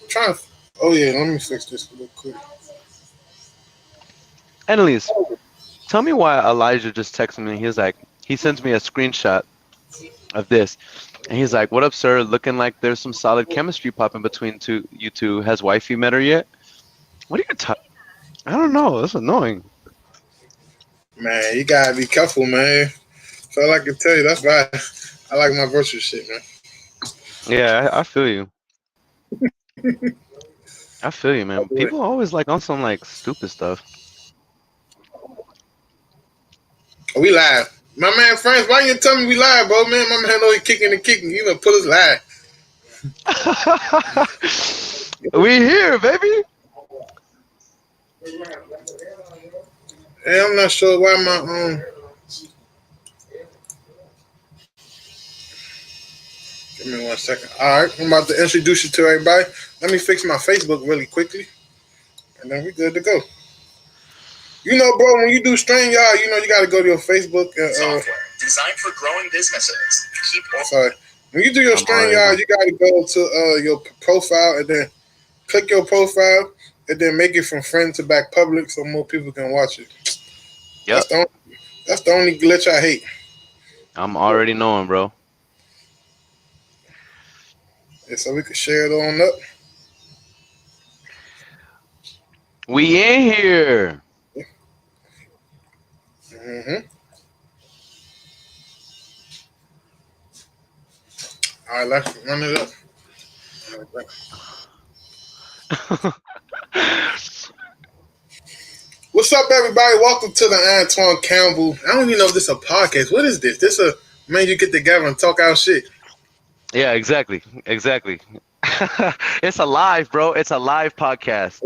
Trying to. Oh yeah, let me fix this real quick. Annalise, tell me why Elijah just texted me. He sends me a screenshot of this, and he's like, "What up, sir? Looking like there's some solid chemistry popping between you two. Has wifey met her yet?" What are you talking? I don't know. That's annoying. Man, you gotta be careful, man. So all I can tell you, that's why I like my virtual shit, man. Yeah, I feel you. I feel you, man. People are always like on some like stupid stuff. We live. My man Franz, why you tell me we live, bro? Man, my man know he kicking and kicking. He gonna put us live. We here, baby. Hey, I'm not sure why my Give me 1 second. All right, I'm about to introduce you to everybody. Let me fix my Facebook really quickly, and then we good to go. You know, bro, when you do StreamYard, you know you got to go to your Facebook. Software designed for growing businesses. Sorry. When you do your I'm already StreamYard, know. you got to go to your profile and then click your profile and then make it from friend to back public so more people can watch it. That's Yep, the only, that's the only glitch I hate. I'm already knowing, bro. And so we can share it on up. We in here. Mm-hmm. All right, let's run it up. What's up, everybody? Welcome to the Antoine Campbell. I don't even know if this is a podcast. What is this? This a man you get together and talk out shit. Yeah, exactly, exactly. It's a live, bro. It's a live podcast.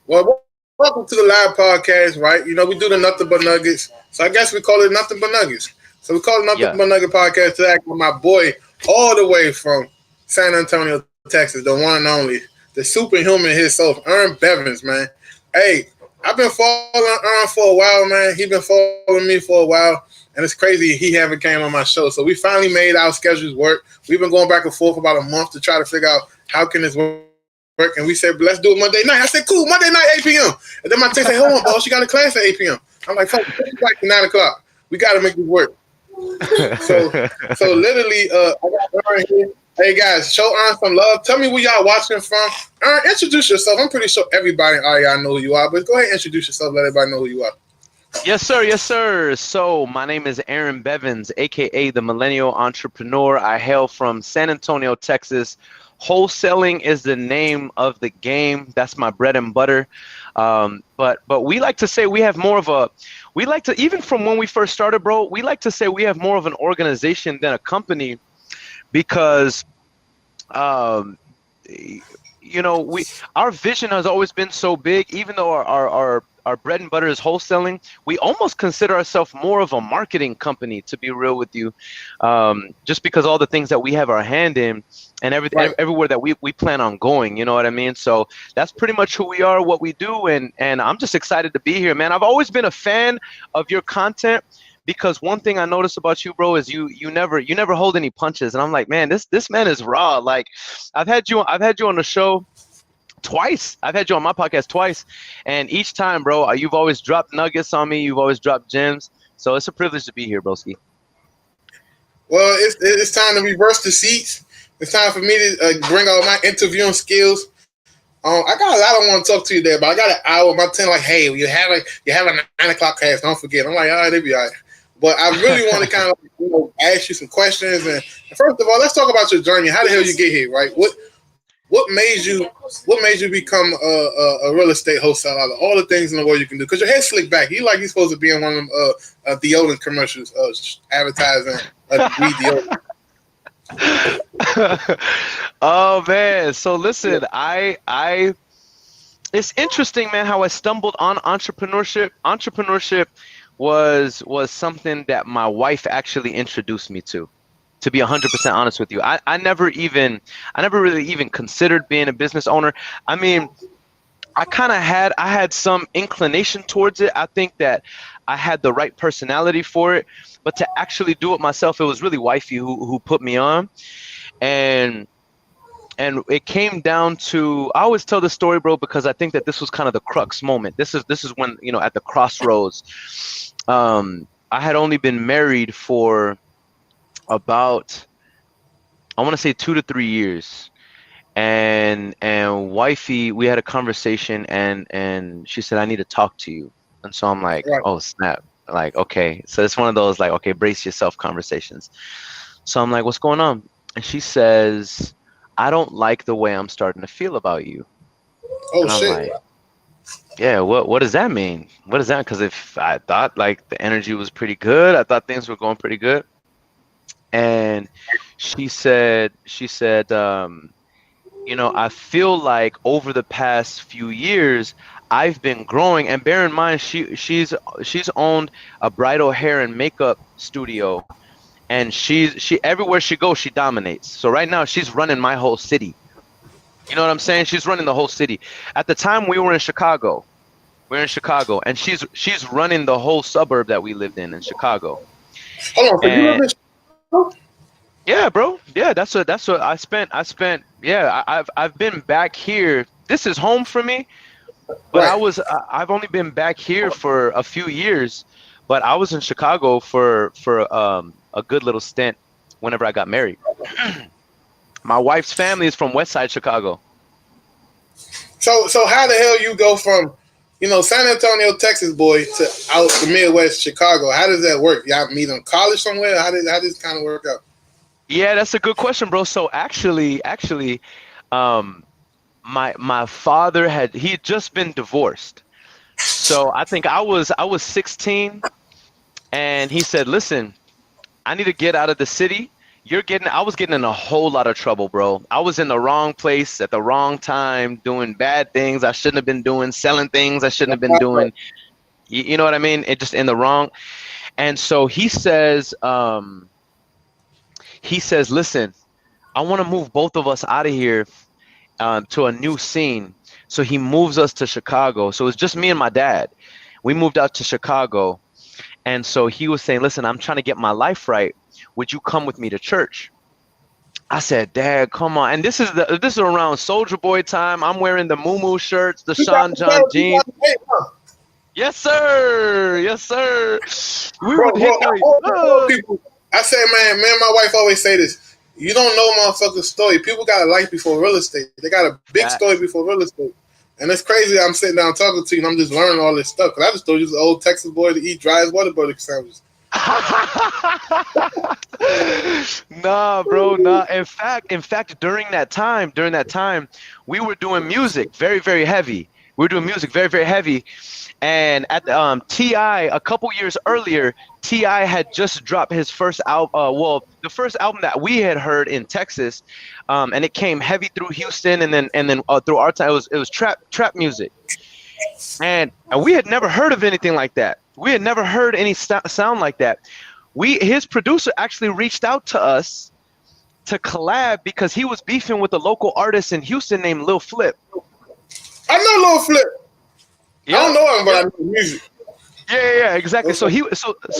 Well, welcome to the live podcast, right? You know, we do the Nothing But Nuggets. So I guess we call it Nothing But Nuggets. So we call it Nothing Yeah, But Nugget podcast today with my boy all the way from San Antonio, Texas, the one and only, the superhuman himself, Earon Bevans, man. Hey, I've been following Earon for a while, man. He's been following me for a while. And it's crazy he haven't came on my show. So we finally made our schedules work. We've been going back and forth about a month to try to figure out how can this work. And we said, let's do it Monday night. I said, cool, Monday night, 8 p.m. And then my text said, hold on, boss, you got a class at 8 p.m. I'm like, fuck, it's like 9 o'clock. We got to make this work. So, so literally, I got Earn here. Hey guys, show Earn some love. Tell me where y'all watching from. Earn, introduce yourself. I'm pretty sure everybody, all y'all know who you are, but go ahead and introduce yourself. Let everybody know who you are. yes, sir. Yes, sir. So my name is Earon Bevans, aka the Millennial Entrepreneur. I hail from San Antonio, Texas. Wholesaling is the name of the game. That's my bread and butter. But we like to say we have more of a. We like to, even from when we first started, bro. We like to say we have more of an organization than a company because um, we our vision has always been so big. Even though our bread and butter is wholesaling, we almost consider ourselves more of a marketing company, to be real with you, just because all the things that we have our hand in and Right. everywhere that we plan on going, you know what I mean? So that's pretty much who we are, what we do, and I'm just excited to be here, man. I've always been a fan of your content because one thing I noticed about you, bro, is you never hold any punches, and I'm like, man, this man is raw. Like, I've had you on the show twice. I've had you on my podcast twice, and each time, bro, you've always dropped nuggets on me. You've always dropped gems. So it's a privilege to be here, broski. Well, it's time to reverse the seats. It's time for me to bring out my interviewing skills. I got a lot I want to talk to you there, but I got an hour. My 10 like, hey, you have a 9 o'clock class. Don't forget. I'm like, all right, it'll be all right. But I really want to kind of ask you some questions. And first of all, let's talk about your journey. How the hell you get here, right? What made you become a real estate wholesaler out of all the things in the world you can do? Because your head slicked back. You like you're supposed to be in one of them deodorant commercials, advertising weed deodorant. Oh man. So listen, I it's interesting, man, how I stumbled on entrepreneurship. Entrepreneurship was something that my wife actually introduced me to be 100% honest with you. I never really even considered being a business owner. I mean, I had some inclination towards it. I think that I had the right personality for it, but to actually do it myself, it was really wifey who put me on. And And it came down to, I always tell this story, bro, because I think that this was kind of the crux moment. This is when, you know, at the crossroads, I had only been married for about, I want to say 2 to 3 years. And wifey, we had a conversation, and she said, I need to talk to you. And so I'm like, Right. oh snap. Like, okay. So it's one of those like, okay, brace yourself conversations. So I'm like, what's going on? And she says, I don't like the way I'm starting to feel about you. Oh And I'm shit. like, yeah, what does that mean? What is that? Because if I thought like the energy was pretty good, I thought things were going pretty good. And she said, you know, I feel like over the past few years, I've been growing. And bear in mind, she's owned a bridal hair and makeup studio, and she everywhere she goes, she dominates. So right now, she's running my whole city. You know what I'm saying? She's running the whole city. At the time, we were in Chicago. We're in Chicago, and she's running the whole suburb that we lived in Chicago. Hold on, so you live And in Chicago? yeah, bro. Yeah, that's what I spent. Yeah, I've been back here. This is home for me, but Right. I've only been back here for a few years, but I was in Chicago for a good little stint whenever I got married. My wife's family is from West Side Chicago. So how the hell you go from, you know, San Antonio, Texas boy to out the Midwest, Chicago? How does that work? Y'all meet in college somewhere? How does this kind of work out? Yeah, that's a good question, bro. So actually, um, my father he had just been divorced. So I think I was 16, and he said, "Listen, I need to get out of the city. I was getting in a whole lot of trouble, bro. I was in the wrong place at the wrong time, doing bad things I shouldn't have been doing, selling things I shouldn't have been doing. You know what I mean? It just in the wrong." And so he says, "Listen, I want to move both of us out of here to a new scene." So he moves us to Chicago. So it's just me and my dad. We moved out to Chicago. And so he was saying, listen, I'm trying to get my life right. Would you come with me to church? I said, Dad, come on. And this is around Soldier Boy time. I'm wearing the Moo shirts, the Sean John jeans. 2008, huh? Yes, sir. Yes, sir. We Bro, would hit I always tell people, I say, man, my wife always say this. You don't know motherfucker's story. People got a life before real estate. They got a big story before real estate. And it's crazy. I'm sitting down talking to you, and I'm just learning all this stuff. Because I just told you this old Texas boy to eat dry as waterbutter sandwiches. Nah, bro, nah. In fact, during that time, we were doing music very, very heavy. We were doing music very, very heavy. And at T.I., a couple years earlier, T.I. had just dropped his first album. Well, the first album that we had heard in Texas, and it came heavy through Houston, and then through our time, it was trap music, and we had never heard of anything like that. We had never heard any sound like that. His producer actually reached out to us to collab because he was beefing with a local artist in Houston named Lil Flip. I know Lil Flip. Yeah. I don't know him, but I know music. Yeah, exactly. So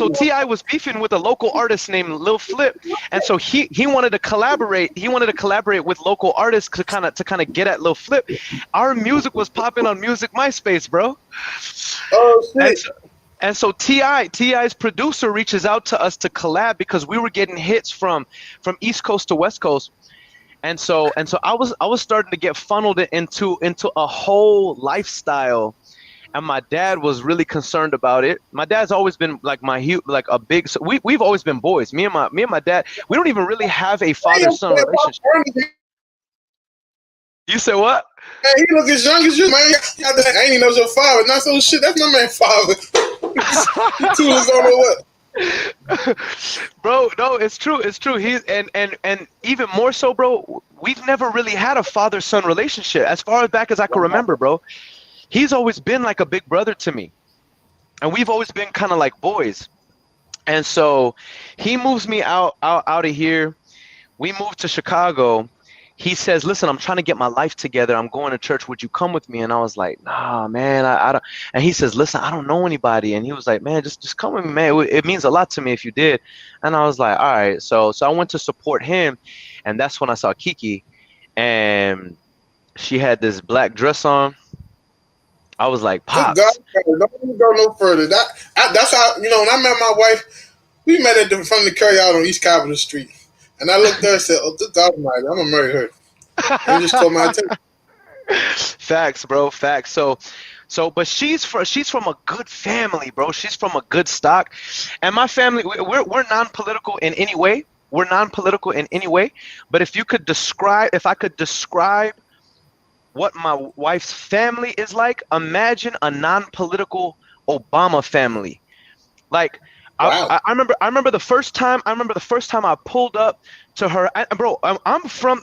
T.I. was beefing with a local artist named Lil Flip, and so he wanted to collaborate. He wanted to collaborate with local artists to kind of get at Lil Flip. Our music was popping on Music MySpace, bro. Oh shit. And so T.I.'s producer reaches out to us to collab because we were getting hits from East Coast to West Coast. And so I was starting to get funneled into a whole lifestyle. And my dad was really concerned about it. My dad's always been like a big. So we've always been boys. Me and my dad. We don't even really have a father-son relationship. You said what? Man, he look as young as you, man. I ain't even know your father. Not so shit. That's my man father. He 2 years old or what? Bro, no, it's true. It's true. He's and even more so, bro. We've never really had a father-son relationship as far back as I can remember, bro. He's always been like a big brother to me, and we've always been kind of like boys. And so he moves me out of here. We moved to Chicago. He says, listen, I'm trying to get my life together. I'm going to church. Would you come with me? And I was like, nah, man, I don't. And he says, listen, I don't know anybody. And he was like, man, just come with me, man. It means a lot to me if you did. And I was like, all right. So I went to support him. And that's when I saw Kiki. and she had this black dress on. I was like, Good God, Pops. don't even go no further. That's how, when I met my wife, we met at the front of the curry out on East Capitol Street. And I looked there and said, oh, good God Almighty, I'm going to marry her. And it just caught my attention. Facts, bro. Facts. But she's from a good family, bro. She's from a good stock, and my family, we're non-political in any way. We're non-political in any way. But if I could describe what my wife's family is like, imagine a non-political Obama family. Like, Wow. I remember the first time I pulled up to her.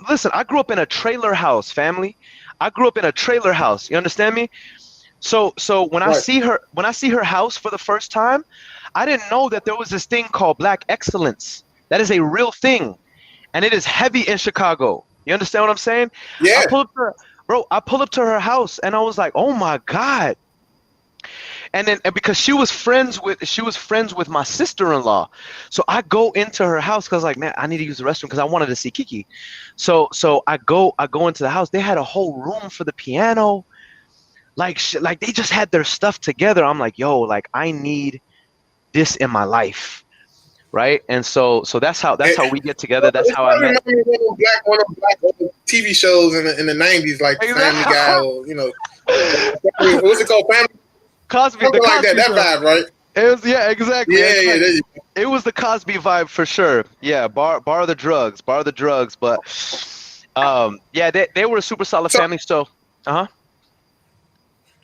Listen, I grew up in a trailer house, family. I grew up in a trailer house. You understand me? So when I see her house for the first time, I didn't know that there was this thing called Black excellence. That is a real thing, and it is heavy in Chicago. You understand what I'm saying? Yeah. I pulled up to her house, and I was like, oh my God. And because she was friends with my sister-in-law, so I go into her house because like, man, I need to use the restroom because I wanted to see Kiki. So I go into the house. They had a whole room for the piano, like they just had their stuff together. I'm like, yo, like I need this in my life, right? And so that's how we get together. That's how I met. One of black TV shows in the 90s, like Family Guy, or what was it called? Family. Cosby, something like that vibe, right? It was, yeah, exactly. Yeah, exactly. yeah, there you go. It was the Cosby vibe for sure. Yeah, bar the drugs, but yeah, they were a super solid family. So, No,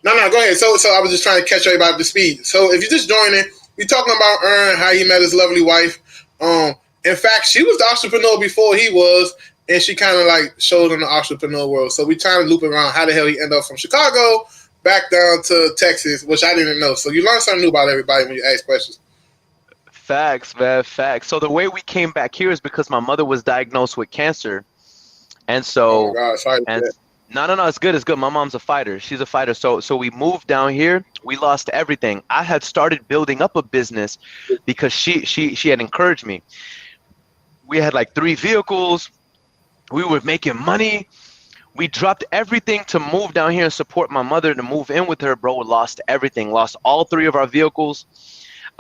go ahead. So I was just trying to catch everybody up to speed. So if you're just joining, we're talking about Earn, how he met his lovely wife. In fact, she was the entrepreneur before he was, and she kind of like showed him the entrepreneur world. So we trying to loop around how the hell he ended up from Chicago back down to Texas, which I didn't know. So you learn something new about everybody when you ask questions. Facts, man, facts. So the way we came back here is because my mother was diagnosed with cancer, and so oh my God, sorry. No, it's good. It's good. My mom's a fighter. She's a fighter. So we moved down here. We lost everything. I had started building up a business because she had encouraged me. We had like 3 vehicles. We were making money. We dropped everything to move down here and support my mother, to move in with her, bro. Lost everything. Lost all 3 of our vehicles.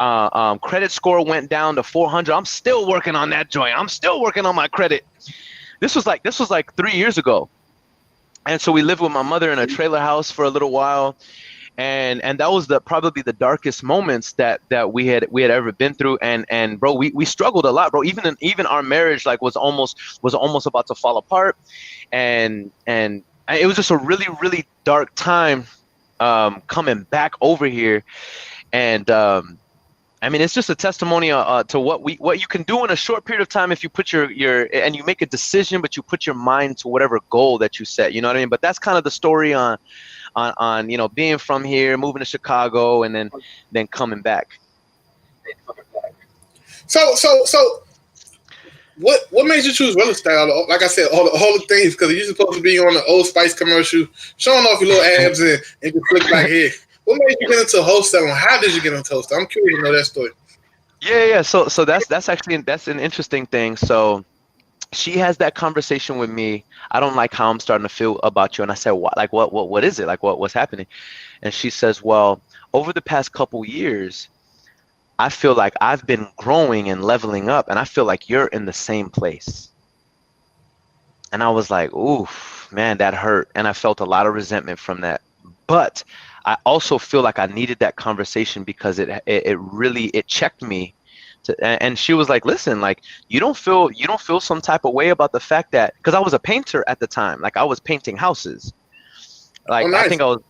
Credit score went down to 400. I'm still working on that joint. I'm still working on my credit. This was like 3 years ago. And so we lived with my mother in a trailer house for a little while. And that was probably the darkest moments that we had ever been through. And bro, we struggled a lot, bro. Even our marriage like was almost about to fall apart. And it was just a really, really dark time coming back over here. And I mean, it's just a testimony to what you can do in a short period of time if you put your and you make a decision, but you put your mind to whatever goal that you set. You know what I mean? But that's kind of the story on being from here, moving to Chicago, and then coming back. So what made you choose real estate? Like I said, all the things, because you're supposed to be on the Old Spice commercial, showing off your little abs and just flick back here. What made you get into wholesaling? How did you get into wholesaling? I'm curious to know that story. Yeah. So that's an interesting thing. So she has that conversation with me. I don't like how I'm starting to feel about you. And I said, what? Like, what is it? Like, what's happening? And she says, well, over the past couple years, I feel like I've been growing and leveling up, and I feel like you're in the same place. And I was like, ooh, man, that hurt. And I felt a lot of resentment from that. But I also feel like I needed that conversation because it really checked me. And she was like, listen, like you don't feel some type of way about the fact that, because I was a painter at the time, like I was painting houses. Like, nice. I think I was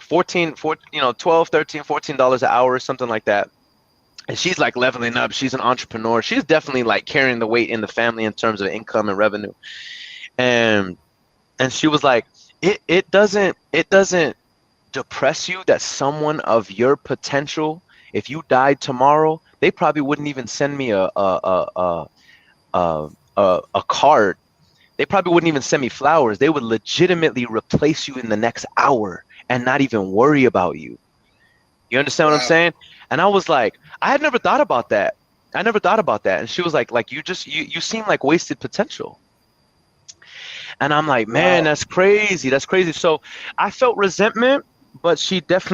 $12, $13, $14 an hour or something like that. And she's like leveling up. She's an entrepreneur. She's definitely like carrying the weight in the family in terms of income and revenue. And she was like, it doesn't depress you that someone of your potential, if you died tomorrow, they probably wouldn't even send me a card. They probably wouldn't even send me flowers. They would legitimately replace you in the next hour and not even worry about you. You understand what I'm saying? And I was like, I had never thought about that. And she was like you seem like wasted potential. And I'm like, man, that's crazy. That's crazy. So I felt resentment, but she kicked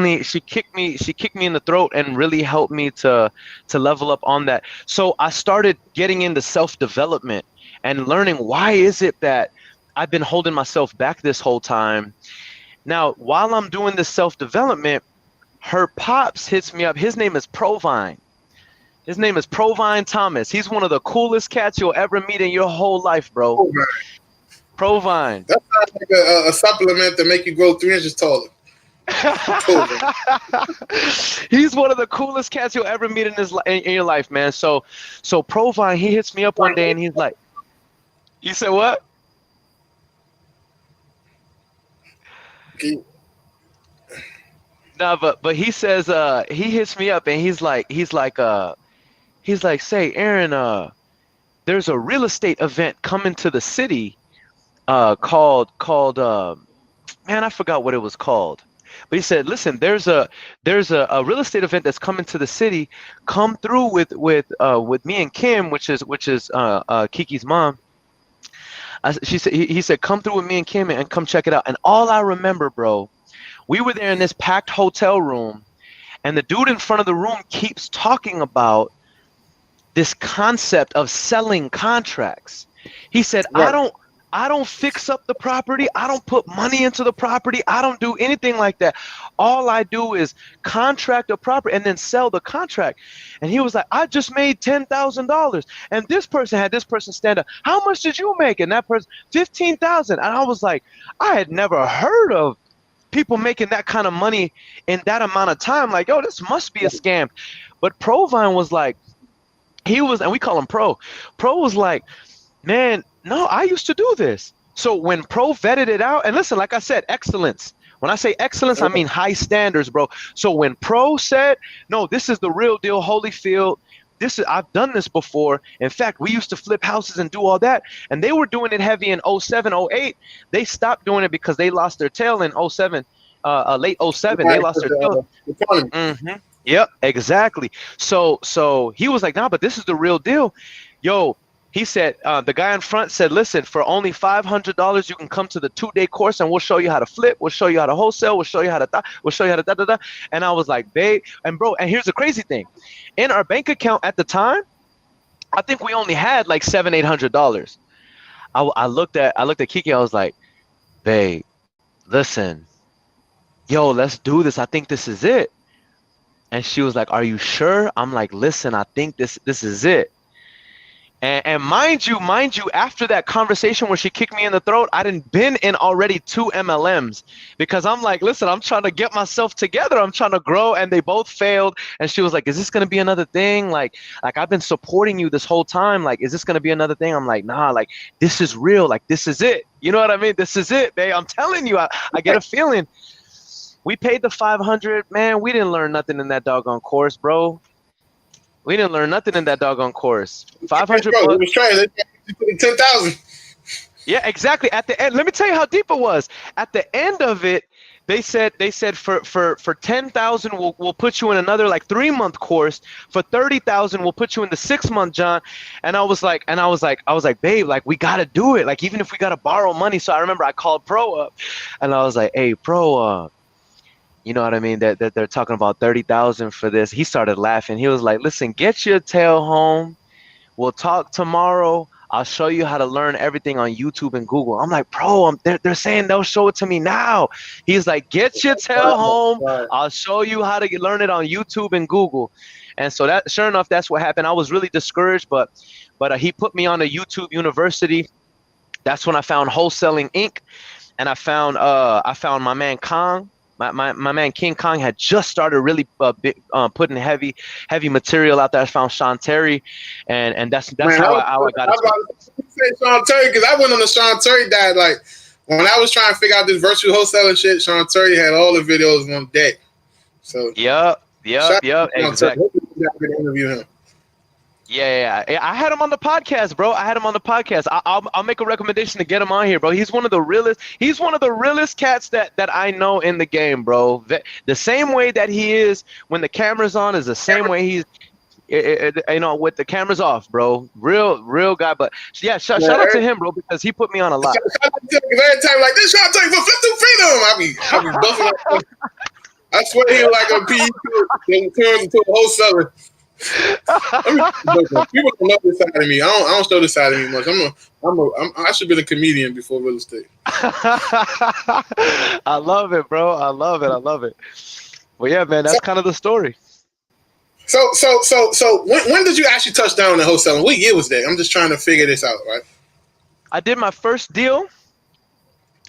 me in the throat and really helped me to level up on that. So I started getting into self-development and learning, why is it that I've been holding myself back this whole time. Now, while I'm doing this self-development, her pops hits me up. His name is Provine. His name is Provine Thomas. He's one of the coolest cats you'll ever meet in your whole life, bro. Provine. That sounds like a supplement to make you grow 3 inches taller. He's one of the coolest cats you'll ever meet in your life, man. So Provine, he hits me up one day and he's like, you said what? Okay. No, but he says he hits me up and he's like, say, Earon, there's a real estate event coming to the city called man, I forgot what it was called. But he said, listen, there's a real estate event that's coming to the city. Come through with me and Kim, which is Kiki's mom. He said, come through with me and Kim and come check it out. And all I remember, bro, we were there in this packed hotel room, and the dude in front of the room keeps talking about this concept of selling contracts. He said, right. I don't fix up the property. I don't put money into the property. I don't do anything like that. All I do is contract a property and then sell the contract. And he was like, I just made $10,000. And this person had this person stand up. How much did you make? And that person, $15,000. And I was like, I had never heard of people making that kind of money in that amount of time. Like, yo, this must be a scam. But Provine was like, and we call him Pro. Pro was like, man, no, I used to do this. So when Pro vetted it out, and listen, like I said, excellence. When I say excellence, I mean high standards, bro. So when Pro said, no, this is the real deal, Holyfield. I've done this before. In fact, we used to flip houses and do all that. And they were doing it heavy in 07, 08. They stopped doing it because they lost their tail in 07, late 07. They lost their tail. Mm-hmm. Yep, exactly. So he was like, nah, but this is the real deal. Yo, he said, the guy in front said, listen, for only $500, you can come to the 2-day course and we'll show you how to flip. We'll show you how to wholesale. We'll show you how to da-da-da. And I was like, babe, and bro, and here's the crazy thing. In our bank account at the time, I think we only had like $700-800. I looked at Kiki. I was like, babe, listen, yo, let's do this. I think this is it. And she was like, are you sure? I'm like, listen, I think this is it. And mind you, after that conversation where she kicked me in the throat, I done been in already 2 MLMs because I'm like, listen, I'm trying to get myself together. I'm trying to grow, and they both failed. And she was like, is this going to be another thing? Like I've been supporting you this whole time. Like, is this going to be another thing? I'm like, nah, like this is real. Like, this is it. You know what I mean? This is it, babe. I'm telling you, I get a feeling. We paid the $500, man. We didn't learn nothing in that doggone course, bro. We didn't learn nothing in that doggone course. $500 bucks. It was trying. You put 10,000. Yeah, exactly. At the end, let me tell you how deep it was. At the end of it, they said for 10,000 we'll put you in another like 3-month course. For 30,000 we'll put you in the 6-month, John. And I was like, babe, like we gotta do it. Like even if we gotta borrow money. So I remember I called Pro up, and I was like, hey, Pro, you know what I mean? That they're talking about 30,000 for this. He started laughing. He was like, listen, get your tail home. We'll talk tomorrow. I'll show you how to learn everything on YouTube and Google. I'm like, bro, they're saying they'll show it to me now. He's like, get your tail home. I'll show you how to learn it on YouTube and Google. And so that, sure enough, that's what happened. I was really discouraged, but he put me on a YouTube university. That's when I found Wholesaling Inc. And I found my man Kong. My man King Kong had just started really putting heavy material out there. I found Sean Terry, and that's man, how I got it. I was about to say Sean Terry because I went on the Sean Terry diet. Like when I was trying to figure out this virtual wholesaling shit, Sean Terry had all the videos on deck. So yep, exactly. Interview him. Yeah. I had him on the podcast, bro. I'll make a recommendation to get him on here, bro. He's one of the realest cats that I know in the game, bro. The same way that he is when the camera's on is the same way You know, with the cameras off, bro. Real guy. But yeah, shout out to him, bro, because he put me on a lot. Every time like this, shot take for 52 freedom. I be busting up. I swear he was like a PE then turns into a wholesaler. People don't know this side of me. I don't show this side of me much. I should be a comedian before real estate. I love it, bro. I love it. Well, yeah, man, that's kind of the story. So when did you actually touch down in wholesaling? What year was that? I'm just trying to figure this out, right? I did my first deal.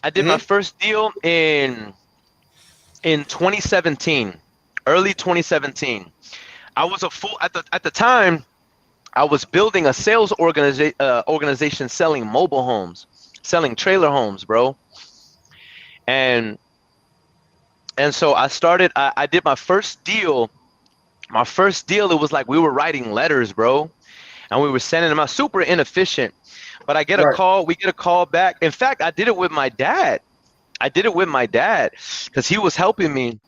My first deal in 2017, early 2017. I was at the time. I was building a sales organization selling mobile homes, selling trailer homes, bro. And so I did my first deal. My first deal, it was like we were writing letters, bro, and we were sending them out. Super inefficient. But we get a call back. In fact, I did it with my dad. Because he was helping me.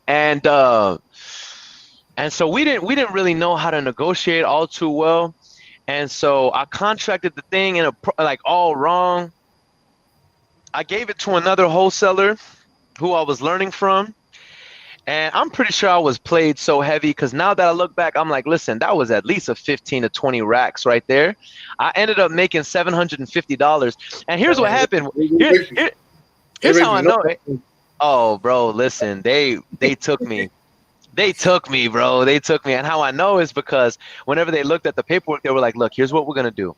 And so we didn't really know how to negotiate all too well. And so I contracted the thing in all wrong. I gave it to another wholesaler who I was learning from. And I'm pretty sure I was played so heavy because now that I look back, I'm like, listen, that was at least a 15 to 20 racks right there. I ended up making $750. And here's what happened. Here's how I know it. Oh, bro, listen, they took me. They took me, bro. They took me. And how I know is because whenever they looked at the paperwork, they were like, look, here's what we're going to do.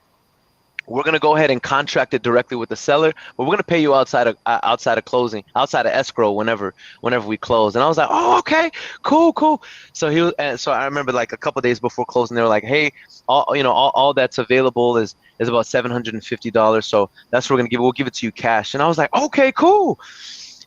We're going to go ahead and contract it directly with the seller, but we're going to pay you outside of closing, outside of escrow whenever we close. And I was like, oh, okay, cool. So I remember like a couple of days before closing, they were like, hey, all that's available is about $750. So that's what we'll give it to you cash. And I was like, okay, cool.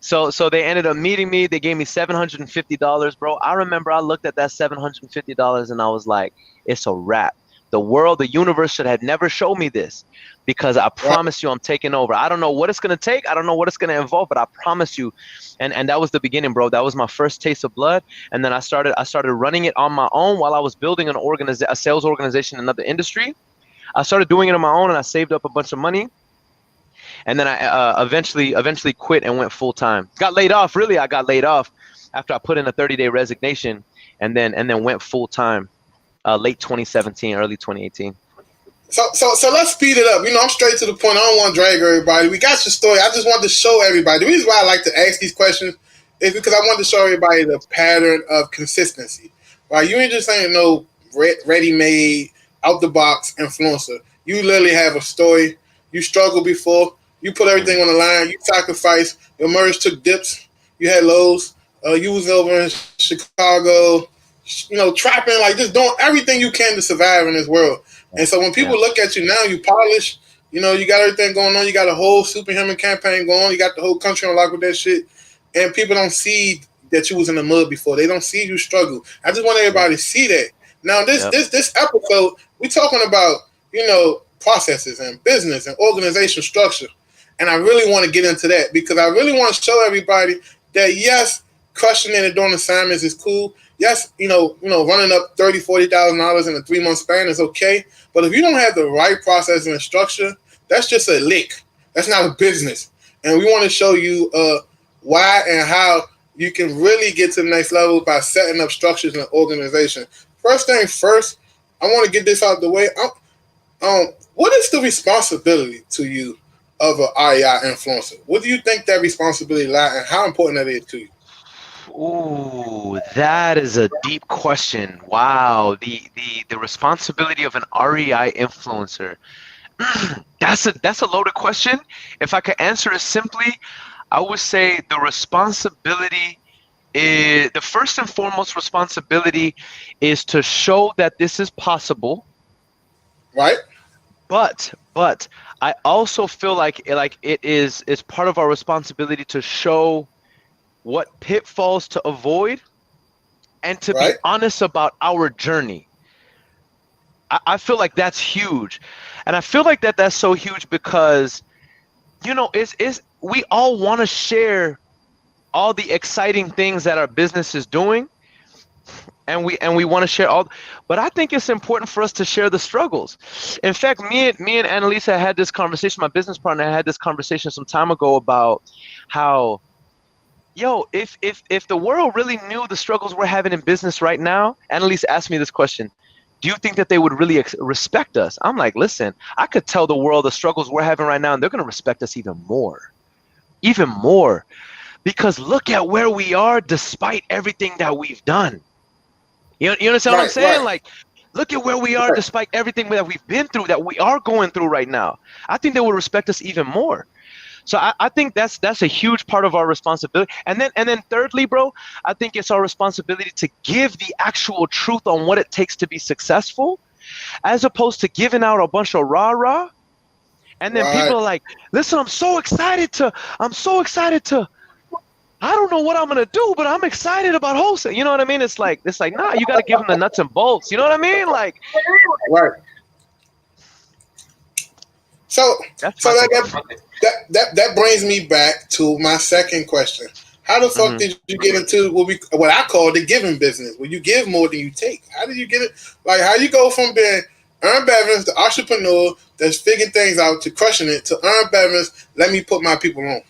So they ended up meeting me. They gave me $750, bro. I remember I looked at that $750 and I was like, it's a wrap. The universe should have never showed me this because I promise you I'm taking over. I don't know what it's going to take. I don't know what it's going to involve, but I promise you. And that was the beginning, bro. That was my first taste of blood. And then I started running it on my own while I was building a sales organization in another industry. I started doing it on my own and I saved up a bunch of money. And then I eventually quit and went full time. Got laid off. Really, I got laid off after I put in a 30-day resignation and then went full time. Late 2017, early 2018. So let's speed it up. I'm straight to the point. I don't want to drag everybody. We got your story. I just wanted to show everybody. The reason why I like to ask these questions is because I want to show everybody the pattern of consistency. Right? You ain't just saying no ready-made, out-the-box influencer. You literally have a story. You struggled before. You put everything on the line. You sacrificed. Your merge took dips. You had lows. You was over in Chicago, trapping, like just doing everything you can to survive in this world. And so when people look at you now, you polish, you got everything going on. You got a whole superhuman campaign going. You got the whole country on lock with that shit. And people don't see that you was in the mud before. They don't see you struggle. I just want everybody to see that. Now, this episode, we talking about, processes and business and organization structure. And I really want to get into that because I really want to show everybody that, yes, crushing it and doing assignments is cool. Yes, running up $30,000, $40,000 in a 3-month span is okay. But if you don't have the right process and structure, that's just a lick. That's not a business. And we want to show you why and how you can really get to the next level by setting up structures and organization. First thing first, I want to get this out of the way. What is the responsibility to you of an REI influencer? What do you think that responsibility lies and how important that is to you? Ooh, that is a deep question. Wow, the responsibility of an REI influencer. That's a loaded question. If I could answer it simply, I would say the responsibility is the first and foremost responsibility is to show that this is possible. Right. But I also feel like it's part of our responsibility to show what pitfalls to avoid and to be honest about our journey. I feel like that's huge. And I feel like that's so huge because, we all want to share all the exciting things that our business is doing. and we want to share all, but I think it's important for us to share the struggles. In fact, me and Annalisa had this conversation, my business partner had this conversation some time ago about how, yo, if the world really knew the struggles we're having in business right now, Annalisa asked me this question: do you think that they would really respect us? I'm like, listen, I could tell the world the struggles we're having right now, and they're going to respect us even more, because look at where we are despite everything that we've done. You understand what I'm saying? Right. Like, look at where we are despite everything that we've been through, that we are going through right now. I think they would respect us even more. So I think that's a huge part of our responsibility. And then thirdly, bro, I think it's our responsibility to give the actual truth on what it takes to be successful, as opposed to giving out a bunch of rah-rah. And then people are like, listen, I'm so excited to, I don't know what I'm gonna do, but I'm excited about wholesale. You know what I mean? It's like, nah, you gotta give them the nuts and bolts. You know what I mean? Like, right. So that brings me back to my second question. How the fuck did you get into what I call the giving business, where you give more than you take? How did you get it? Like, how you go from being Earon Bevans, the entrepreneur that's figuring things out, to crushing it, to Earon Bevans, let me put my people on?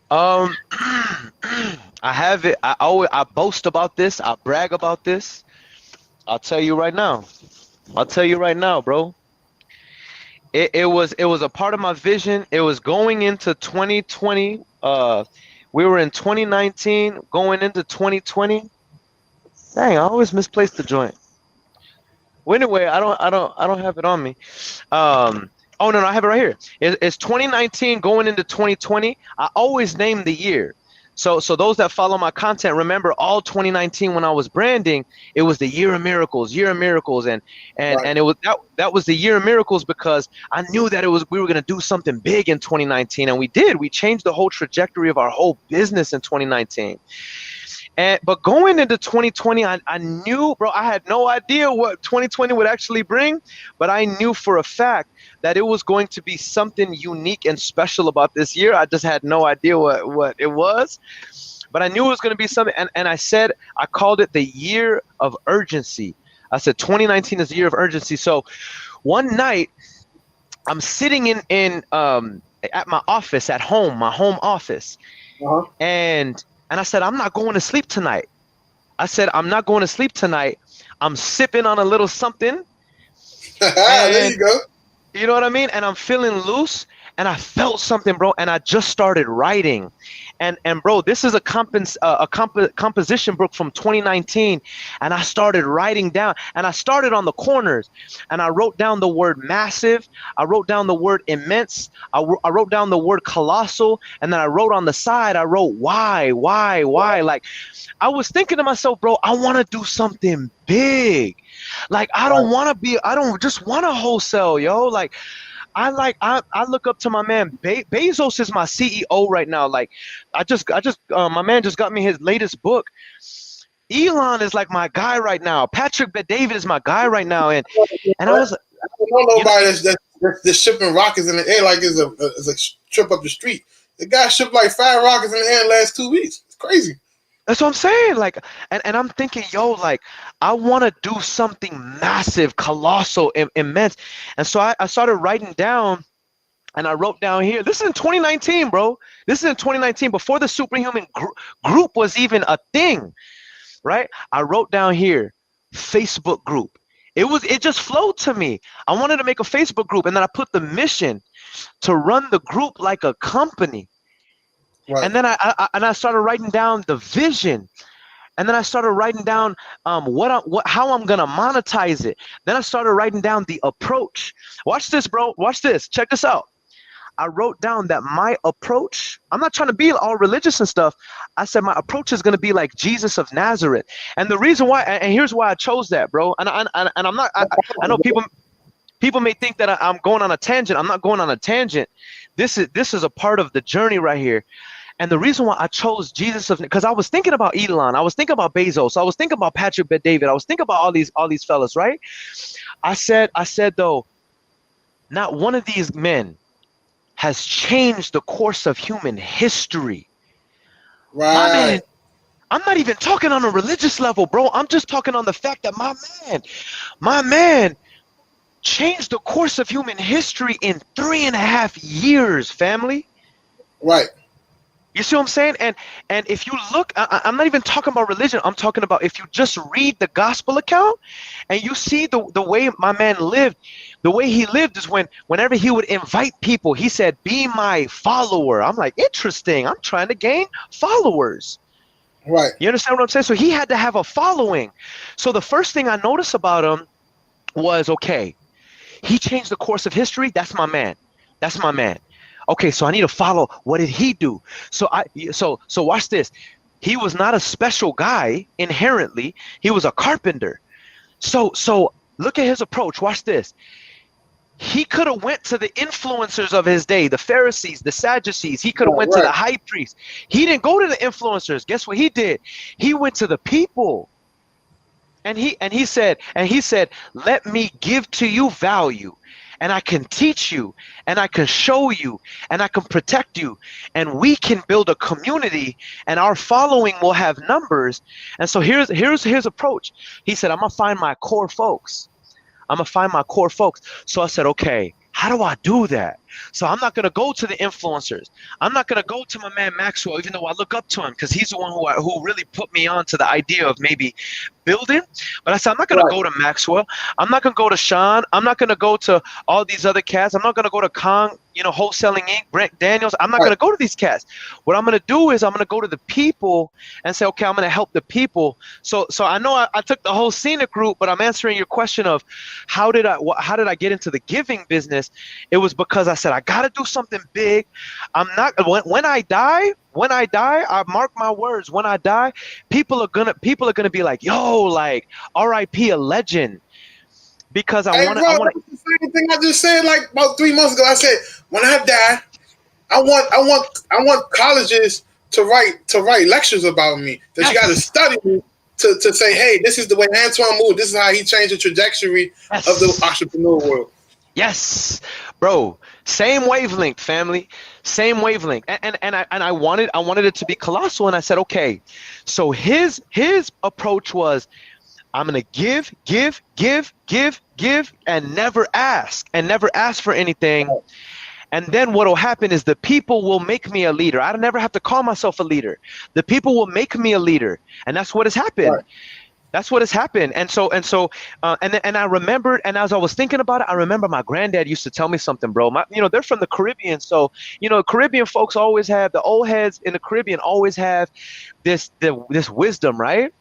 I have it. I boast about this. I brag about this. I'll tell you right now, bro. It was a part of my vision. It was going into 2020. We were in 2019, going into 2020. Dang, I always misplaced the joint. Well, anyway, I don't have it on me. Oh no, I have it right here. It's 2019 going into 2020. I always name the year. So those that follow my content remember all 2019 when I was branding, it was the year of miracles, and it was that was the year of miracles, because I knew that we were gonna do something big in 2019, and we did. We changed the whole trajectory of our whole business in 2019. But going into 2020, I knew, bro, I had no idea what 2020 would actually bring, but I knew for a fact that it was going to be something unique and special about this year. I just had no idea what it was, but I knew it was going to be something. And I called it the year of urgency. I said 2019 is the year of urgency. So one night I'm sitting in at my office at home, my home office, and I said, I'm not going to sleep tonight. I'm sipping on a little something. There you go. You know what I mean? And I'm feeling loose, and I felt something, bro. And I just started writing. And bro, this is a composition book from 2019. And I started writing down, and I started on the corners, and I wrote down the word massive. I wrote down the word immense. I wrote down the word colossal. And then I wrote on the side, I wrote why. Like, I was thinking to myself, bro, I want to do something big. Like, I don't just want to wholesale, yo. Like, I look up to my man Bezos is my CEO right now. Like, my man just got me his latest book. Elon is like my guy right now. Patrick Bet-David is my guy right now. And I was, I don't know nobody that's shipping rockets in the air like it's a trip up the street. The guy shipped like 5 rockets in the air in the last 2 weeks. It's crazy. That's what I'm saying. Like, and I'm thinking, yo, like, I want to do something massive, colossal, immense. And so I started writing down, and I wrote down here. This is in 2019, bro. This is in 2019, before the superhuman group was even a thing, right? I wrote down here, Facebook group. It just flowed to me. I wanted to make a Facebook group, and then I put the mission to run the group like a company. Right. And then I started writing down the vision, and then I started writing down how I'm gonna monetize it. Then I started writing down the approach. Watch this, bro. Watch this. Check this out. I wrote down that my approach, I'm not trying to be all religious and stuff. I said my approach is gonna be like Jesus of Nazareth. And the reason why, and here's why I chose that, bro. And I'm not. I know people may think that I'm going on a tangent. I'm not going on a tangent. This is a part of the journey right here. And the reason why I chose Jesus, because I was thinking about Elon, I was thinking about Bezos, I was thinking about Patrick Bet-David, I was thinking about all these fellas, right? I said though, not one of these men has changed the course of human history. Right. I'm not even talking on a religious level, bro. I'm just talking on the fact that my man changed the course of human history in 3.5 years, family. Right. You see what I'm saying? And if you look, I'm not even talking about religion. I'm talking about if you just read the gospel account and you see the way my man lived, the way he lived is whenever he would invite people, he said, "Be my follower." I'm like, interesting. I'm trying to gain followers. Right. You understand what I'm saying? So he had to have a following. So the first thing I noticed about him was, okay, he changed the course of history. That's my man. That's my man. Okay, so I need to follow. What did he do? So watch this. He was not a special guy inherently. He was a carpenter. So look at his approach. Watch this. He could have went to the influencers of his day, the Pharisees, the Sadducees. He could have went to the high priest. He didn't go to the influencers. Guess what he did? He went to the people. And he said, let me give to you value, and I can teach you, and I can show you, and I can protect you, and we can build a community, and our following will have numbers. And so here's his approach. He said, I'm gonna find my core folks. So I said, okay, how do I do that? So I'm not going to go to the influencers. I'm not going to go to my man Maxwell, even though I look up to him because he's the one who really put me on to the idea of maybe building. But I said, I'm not going to go to Maxwell. I'm not going to go to Sean. I'm not going to go to all these other cats. I'm not going to go to Kong, Wholesaling Inc., Brent Daniels. I'm not going to go to these cats. What I'm going to do is I'm going to go to the people and say, okay, I'm going to help the people. So I know I took the whole scenic route, but I'm answering your question of how did I get into the giving business? It was because I said, I got to do something big. I'm not, when I die, I mark my words, when I die, people are gonna be like, yo, like R.I.P. a legend. Because I want to. The same thing I just said like about 3 months ago. I said, when I die, I want colleges to write lectures about me. That you got to study me to say, hey, this is the way Antoine moved. This is how he changed the trajectory of the entrepreneur world. Yes, bro. Same wavelength, family. Same wavelength. And I wanted it to be colossal. And I said, okay. So his approach was, I'm gonna give, and never ask for anything. And then what'll happen is the people will make me a leader. I never have to call myself a leader. The people will make me a leader, and that's what has happened. Right. That's what has happened. And I remembered, and as I was thinking about it, I remember my granddad used to tell me something, bro. They're from the Caribbean, so Caribbean folks always have, the old heads in the Caribbean always have this wisdom, right?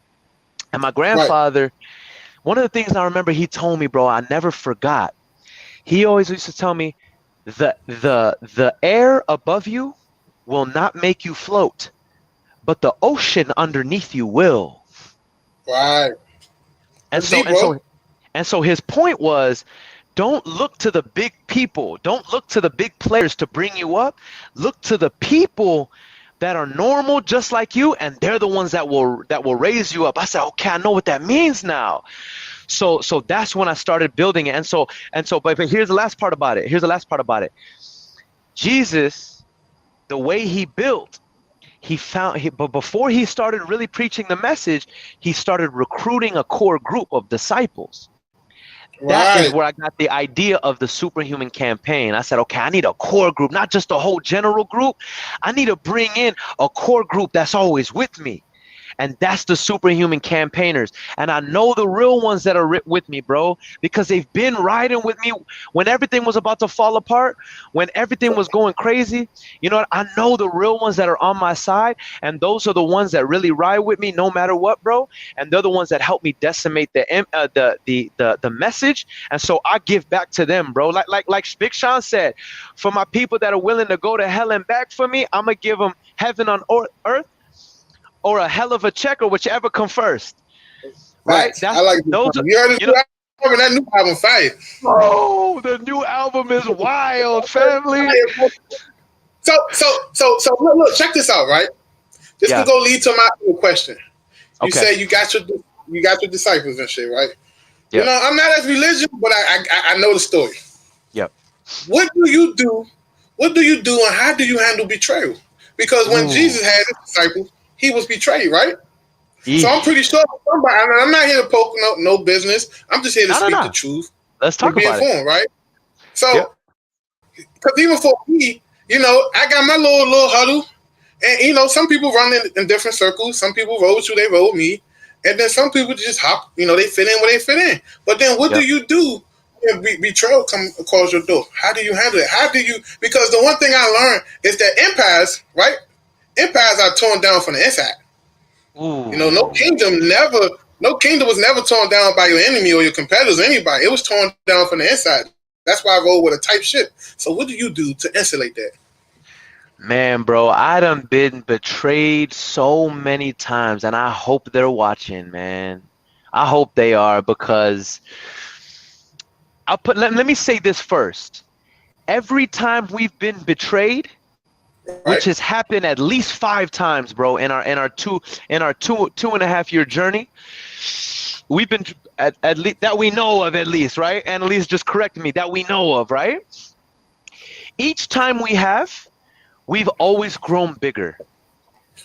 And my grandfather, one of the things I remember he told me, bro, I never forgot. He always used to tell me, the air above you will not make you float, but the ocean underneath you will. Right. And so his point was, don't look to the big people. Don't look to the big players to bring you up. Look to the people that are normal just like you, and they're the ones that will raise you up. I said, okay, I know what that means now. So that's when I started building it. And so but here's the last part about it. Jesus, the way he built, but before he started really preaching the message, he started recruiting a core group of disciples. That is where I got the idea of the Superhuman campaign. I said, okay, I need a core group, not just a whole general group. I need to bring in a core group that's always with me. And that's the Superhuman campaigners. And I know the real ones that are with me, bro, because they've been riding with me when everything was about to fall apart, when everything was going crazy. You know what? I know the real ones that are on my side, and those are the ones that really ride with me no matter what, bro. And they're the ones that help me decimate the message. And so I give back to them, bro. Like Big Sean said, for my people that are willing to go to hell and back for me, I'm going to give them heaven on earth, or a hell of a check, or whichever come first. Right? I like those. You heard that new album, Fire. Oh, the new album is wild, family. So look, check this out, right? This will go lead to my question. You say you got your disciples and shit, right? Yep. I'm not as religious, but I know the story. Yep. What do you do? And how do you handle betrayal? Because when Jesus had his disciples, he was betrayed, right? So I'm pretty sure somebody. I'm not here to poke no business. I'm just here to speak the truth. Let's talk be about informed, it. Right? So, Yep. because even for me, I got my little huddle, and some people run in different circles. Some people roll with you, they roll with me, and then some people just hop. They fit in where they fit in. But then, what do you do when betrayal come across your door? How do you handle it? How do you? Because the one thing I learned is that empires, right? Empires are torn down from the inside. Ooh. No kingdom was never torn down by your enemy or your competitors or anybody. It was torn down from the inside. That's why I roll with a tight ship. So what do you do to insulate that? Man, bro, I done been betrayed so many times, and I hope they're watching, man. I hope they are, because let me say this first. Every time we've been betrayed, which has happened at least 5 times, bro, in our two and a half year journey, we've been at least that we know of, at least, right? Annalise just corrected me, that we know of, right? Each time we've always grown bigger.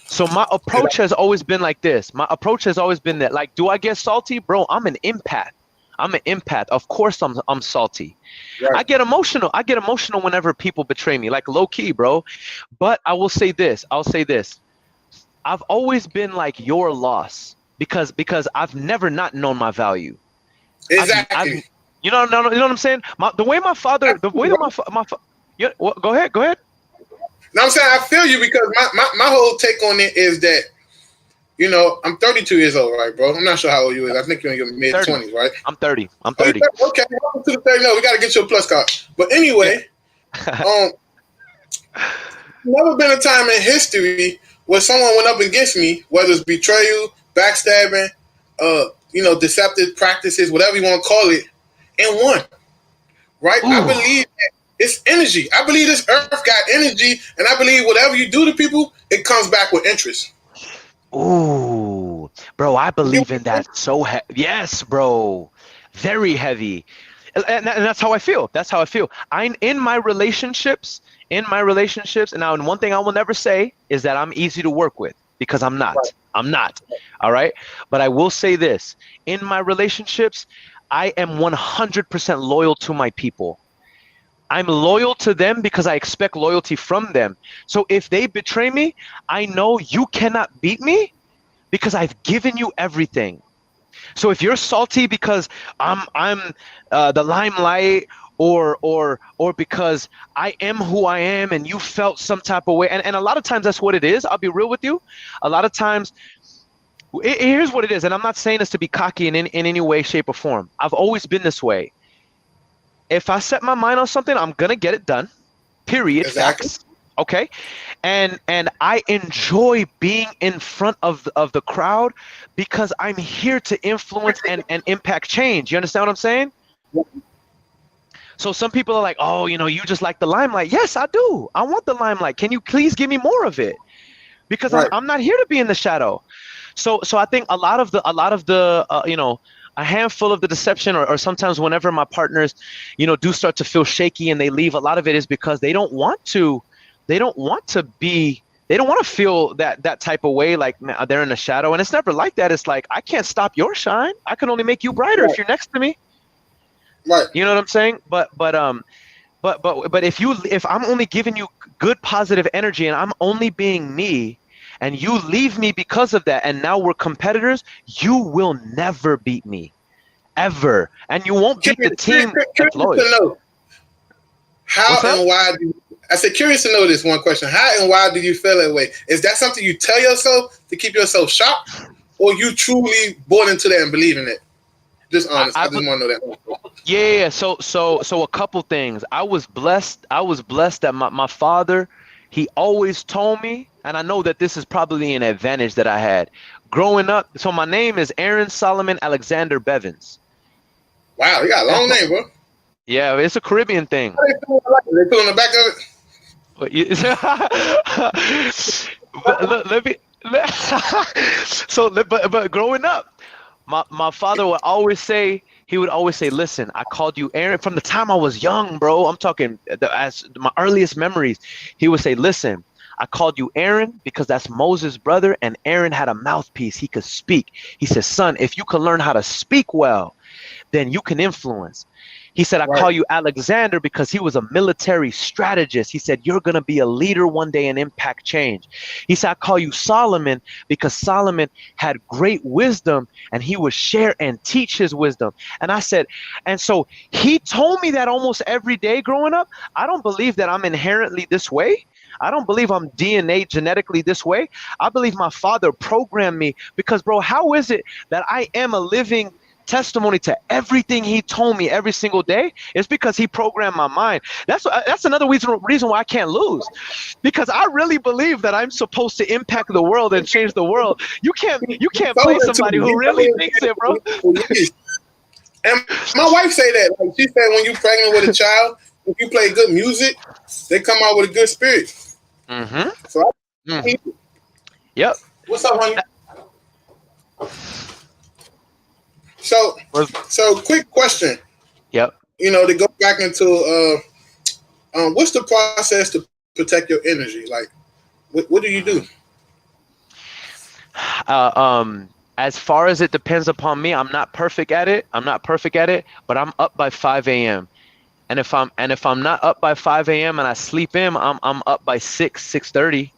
So my approach has always been like this. My approach has always been that, like, do I get salty? Bro, I'm an empath. Of course I'm salty. Right. I get emotional whenever people betray me, like low key, bro. But I will say this. I've always been like your loss because I've never not known my value. Exactly. You know what I'm saying? The way my father, yeah, well, go ahead. No, I'm saying I feel you, because my whole take on it is that, I'm 32 years old, right, bro? I'm not sure how old you is. I think you're in your mid-20s, right? I'm 30. Okay, welcome to the 30. No, we got to get you a plus card. But anyway, never been a time in history where someone went up against me, whether it's betrayal, backstabbing, deceptive practices, whatever you want to call it, and won, right? Ooh. I believe that it's energy. I believe this earth got energy, and I believe whatever you do to people, it comes back with interest. Ooh, bro, I believe in that so yes, bro, very heavy, and that's how I feel. I'm in my relationships, and now, and one thing I will never say is that I'm easy to work with, because I'm not. Right. I'm not. All right, but I will say this: in my relationships, I am 100% loyal to my people. I'm loyal to them because I expect loyalty from them. So if they betray me, I know you cannot beat me because I've given you everything. So if you're salty because I'm the limelight, or because I am who I am and you felt some type of way, and a lot of times that's what it is. I'll be real with you. A lot of times, here's what it is, and I'm not saying this to be cocky in any way, shape, or form. I've always been this way. If I set my mind on something, I'm gonna get it done. Period. Exactly. Facts. Okay. And I enjoy being in front of the crowd because I'm here to influence and impact change. You understand what I'm saying? So some people are like, oh, you just like the limelight. Yes, I do. I want the limelight. Can you please give me more of it? Because right. I'm not here to be in the shadow. So I think a lot of the a handful of the deception, or sometimes whenever my partners, do start to feel shaky and they leave, a lot of it is because they don't want to feel that type of way, like they're in the shadow. And it's never like that. It's like, I can't stop your shine. I can only make you brighter if you're next to me. Right. You know what I'm saying? But if I'm only giving you good, positive energy, and I'm only being me, and you leave me because of that, and now we're competitors, you will never beat me, ever. And you won't beat the team. Curious to know how and why I said, curious to know this one question. How and why do you feel that way? Is that something you tell yourself to keep yourself sharp, or you truly bought into that and believe in it? Just honest. I just want to know that. Yeah. So a couple things. I was blessed that my father, he always told me, and I know that this is probably an advantage that I had growing up. So my name is Earon Solomon Alexander Bevans. Wow, you got a long name, bro. Yeah, it's a Caribbean thing. They put on the back of it. But growing up, my father would always say, listen, I called you Earon from the time I was young, bro. I'm talking as my earliest memories. He would say, listen, I called you Aaron because that's Moses' brother, and Aaron had a mouthpiece. He could speak. He said, son, if you can learn how to speak well, then you can influence. He said, I call you Alexander because he was a military strategist. He said, you're going to be a leader one day and impact change. He said, I call you Solomon because Solomon had great wisdom and he would share and teach his wisdom. And I said, and so he told me that almost every day growing up. I don't believe that I'm inherently this way. I don't believe I'm DNA genetically this way. I believe my father programmed me because, bro, how is it that I am a living testimony to everything he told me every single day? It's because he programmed my mind. That's another reason why I can't lose, because I really believe that I'm supposed to impact the world and change the world. You can't play somebody who really thinks it, bro. And my wife say that. Like, she said when you're pregnant with a child, if you play good music, they come out with a good spirit. Mm-hmm. So Yep. What's up, honey? So quick question. Yep. To go back into what's the process to protect your energy? Like, what do you do? As far as it depends upon me, I'm not perfect at it, but I'm up by 5 a.m. And if I'm not up by 5 a.m. and I sleep in, I'm up by 6:30.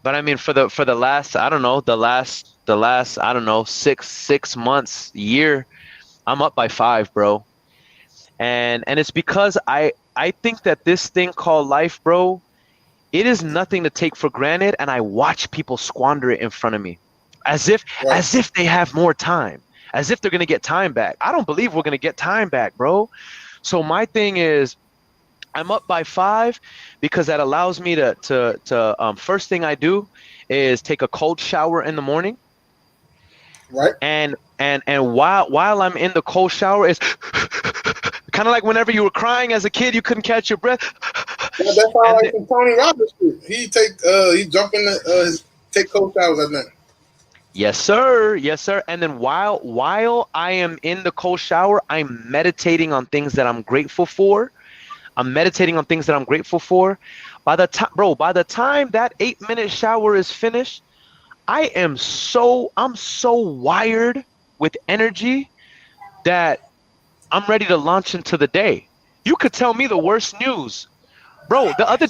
But I mean, for the last, I don't know, I don't know, six months, year, I'm up by 5, bro. And it's because I think that this thing called life, bro, it is nothing to take for granted, and I watch people squander it in front of me as if they have more time, as if they're going to get time back. I don't believe we're going to get time back, bro. So my thing is, I'm up by 5 because that allows me to first thing I do is take a cold shower in the morning. Right. And while I'm in the cold shower, it's kind of like whenever you were crying as a kid, you couldn't catch your breath. Yeah, that's how like Tony Robbins do. He jump in take cold showers at night. Yes, sir. Yes, sir. And then while I am in the cold shower, I'm meditating on things that I'm grateful for. By the time that 8-minute shower is finished, I'm so wired with energy that I'm ready to launch into the day. You could tell me the worst news. Bro, the other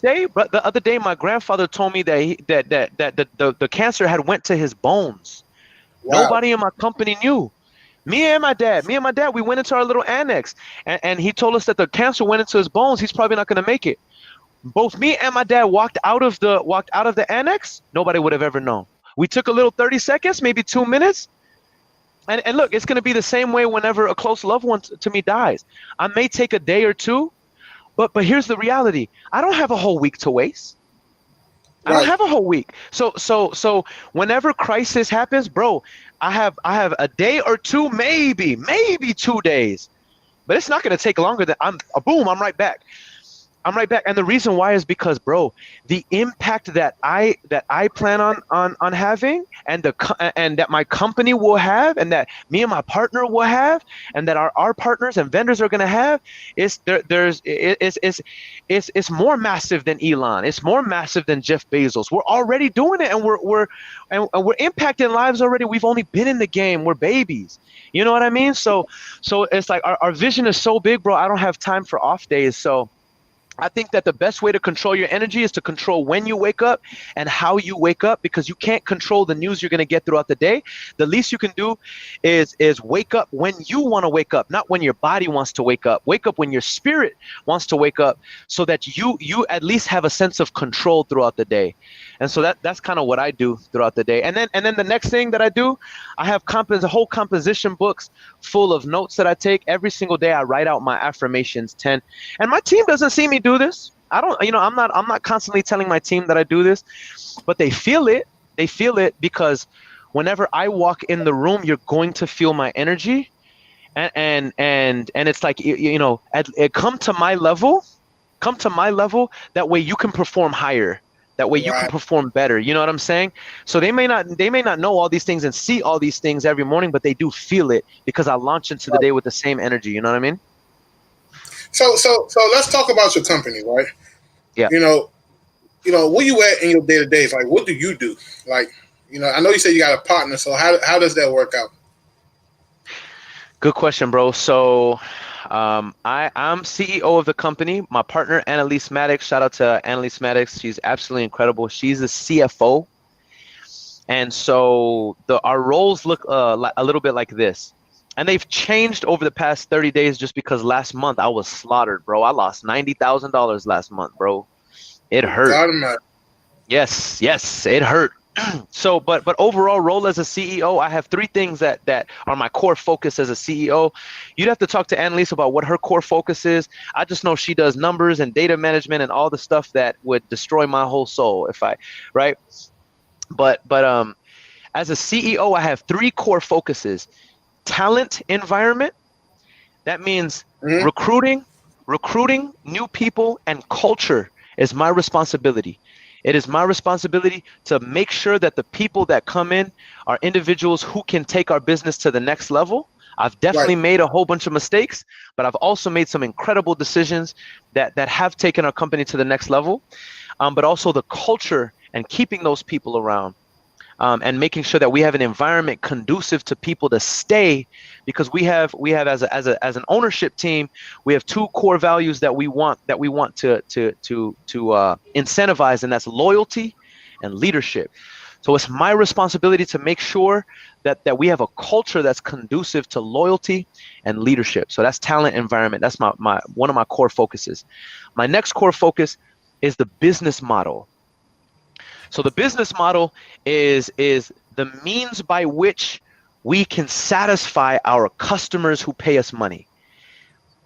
day, my grandfather told me that the cancer had went to his bones. Wow. Nobody in my company knew. Me and my dad, we went into our little annex, and he told us that the cancer went into his bones. He's probably not going to make it. Both me and my dad walked out of the annex. Nobody would have ever known. We took a little 30 seconds, maybe 2 minutes. And look, it's going to be the same way whenever a close loved one to me dies. I may take a day or two. But here's the reality. I don't have a whole week to waste. Right. I don't have a whole week. So whenever crisis happens, bro, I have a day or two, maybe 2 days. But it's not going to take longer than I'm right back. And the reason why is because, bro, the impact that I plan on having, and that my company will have, and that me and my partner will have, and that our partners and vendors are gonna have, it's more massive than Elon. It's more massive than Jeff Bezos. We're already doing it, and we're impacting lives already. We've only been in the game. We're babies. You know what I mean? So it's like our vision is so big, bro. I don't have time for off days. So I think that the best way to control your energy is to control when you wake up and how you wake up, because you can't control the news you're going to get throughout the day. The least you can do is wake up when you want to wake up, not when your body wants to wake up. Wake up when your spirit wants to wake up, so that you at least have a sense of control throughout the day. And so that's kind of what I do throughout the day. And then the next thing that I do, I have whole composition books full of notes that I take. Every single day I write out my affirmations 10. And my team doesn't see me do this. I don't, I'm not constantly telling my team that I do this, but they feel it. They feel it because whenever I walk in the room, you're going to feel my energy. And it's like, come to my level. That way you can perform higher. That way you can perform better. You know what I'm saying? So they may not know all these things and see all these things every morning, but they do feel it because I launch into the day with the same energy. You know what I mean? So let's talk about your company, right? Yeah. where you at in your day to days? Like, what do you do? Like, I know you said you got a partner, so how does that work out? Good question, bro. So I'm CEO of the company. My partner, Annalise Maddox, shout out to Annalise Maddox. She's absolutely incredible. She's the CFO. And so our roles look a little bit like this. And they've changed over the past 30 days just because last month I was slaughtered, bro. I lost $90,000 last month, bro. It hurt. God almighty. Yes, it hurt. So, but overall role as a CEO, I have three things that are my core focus as a CEO. You'd have to talk to Annalise about what her core focus is. I just know she does numbers and data management and all the stuff that would destroy my whole soul right? But as a CEO, I have three core focuses. Talent environment. That means recruiting new people, and culture is my responsibility. It is my responsibility to make sure that the people that come in are individuals who can take our business to the next level. I've definitely made a whole bunch of mistakes, but I've also made some incredible decisions that have taken our company to the next level. But also the culture and keeping those people around. And making sure that we have an environment conducive to people to stay, because we have as an ownership team, we have two core values that we want to incentivize, and that's loyalty and leadership. So it's my responsibility to make sure that we have a culture that's conducive to loyalty and leadership. So that's talent environment. That's my one of my core focuses. My next core focus is the business model. So the business model is the means by which we can satisfy our customers who pay us money.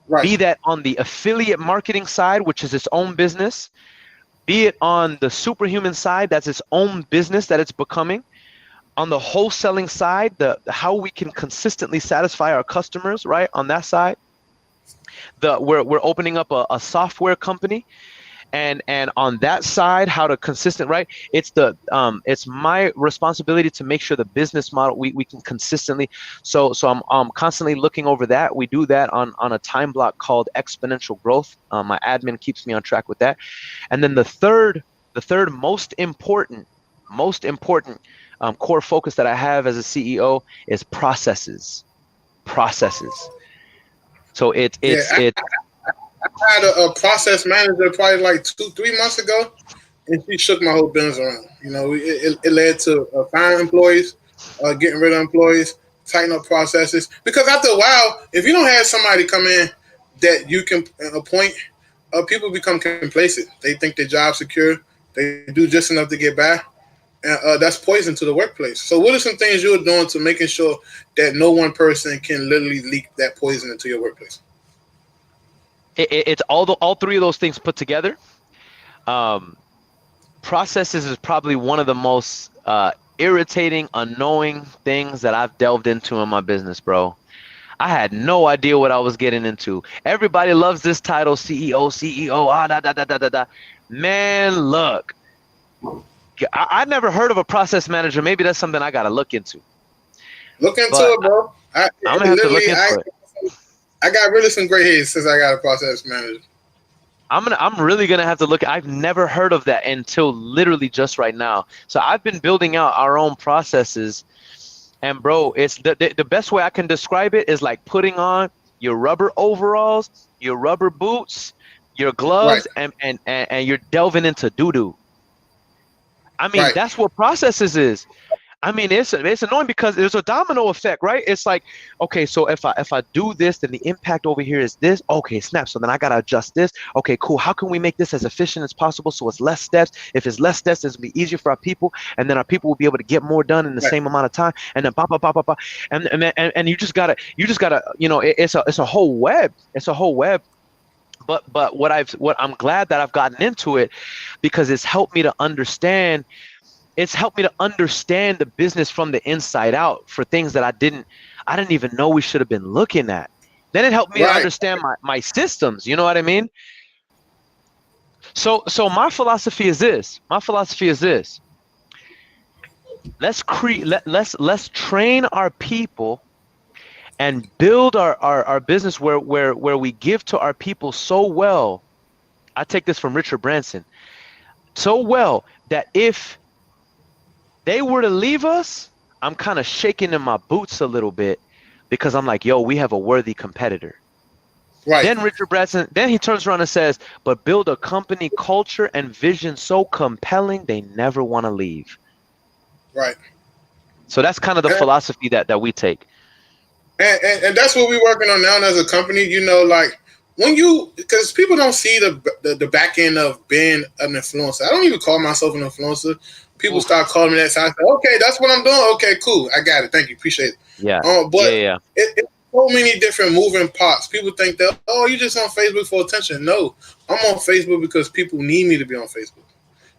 Right. Be that on the affiliate marketing side, which is its own business, be it on the superhuman side, that's its own business that it's becoming. On the wholesaling side, how we can consistently satisfy our customers, right? On that side, we're opening up a software company. And on that side, how to consistent, right? It's my responsibility to make sure the business model we can consistently. So I'm constantly looking over that. We do that on a time block called exponential growth. My admin keeps me on track with that. And then the third most important core focus that I have as a CEO is processes. So it's I had a process manager probably like 2-3 months ago, and she shook my whole business around. It led to firing employees, getting rid of employees, tighten up processes. Because after a while, if you don't have somebody come in that you can appoint, people become complacent. They think their job's secure. They do just enough to get by. And that's poison to the workplace. So what are some things you're doing to making sure that no one person can literally leak that poison into your workplace? It's all three of those things put together. Processes is probably one of the most irritating, annoying things that I've delved into in my business, bro. I had no idea what I was getting into. Everybody loves this title, CEO, Man, look, I never heard of a process manager. Maybe that's something I got to look into. Look into it, bro. I'm going to have to look into it. I got really some gray hairs since I got a process manager. I'm really gonna have to look. I've never heard of that until literally just right now. So I've been building out our own processes, and bro, it's the best way I can describe it is like putting on your rubber overalls, your rubber boots, your gloves, right, and you're delving into doo-doo. I mean, right, that's what processes is. I mean, it's annoying because there's a domino effect, right? It's like, okay, so if I do this, then the impact over here is this. Okay, snap. So then I gotta adjust this. Okay, cool. How can we make this as efficient as possible so it's less steps? If it's less steps, it's gonna be easier for our people, and then our people will be able to get more done in the same amount of time. And then and you just gotta, it's a whole web. It's a whole web. But what I'm glad that I've gotten into it, because it's helped me to understand. It's helped me to understand the business from the inside out for things that I didn't even know we should have been looking at. Then it helped me to understand my systems. You know what I mean? So my philosophy is this. Let's train our people and build our business where we give to our people so well. I take this from Richard Branson. so well that if they were to leave us, I'm kind of shaking in my boots a little bit because I'm like, yo, we have a worthy competitor. Right. Then Richard Branson, then he turns around and says, but build a company culture and vision so compelling they never want to leave. Right. So that's kind of the philosophy that we take. And that's what we're working on now as a company. You know, like when you, because people don't see the back end of being an influencer. I don't even call myself an influencer. People start calling me that. So I say, okay, that's what I'm doing. Okay, cool. I got it. Thank you. Appreciate it. Yeah. But yeah. it's so many different moving parts. People think that, oh, you just on Facebook for attention. No, I'm on Facebook because people need me to be on Facebook.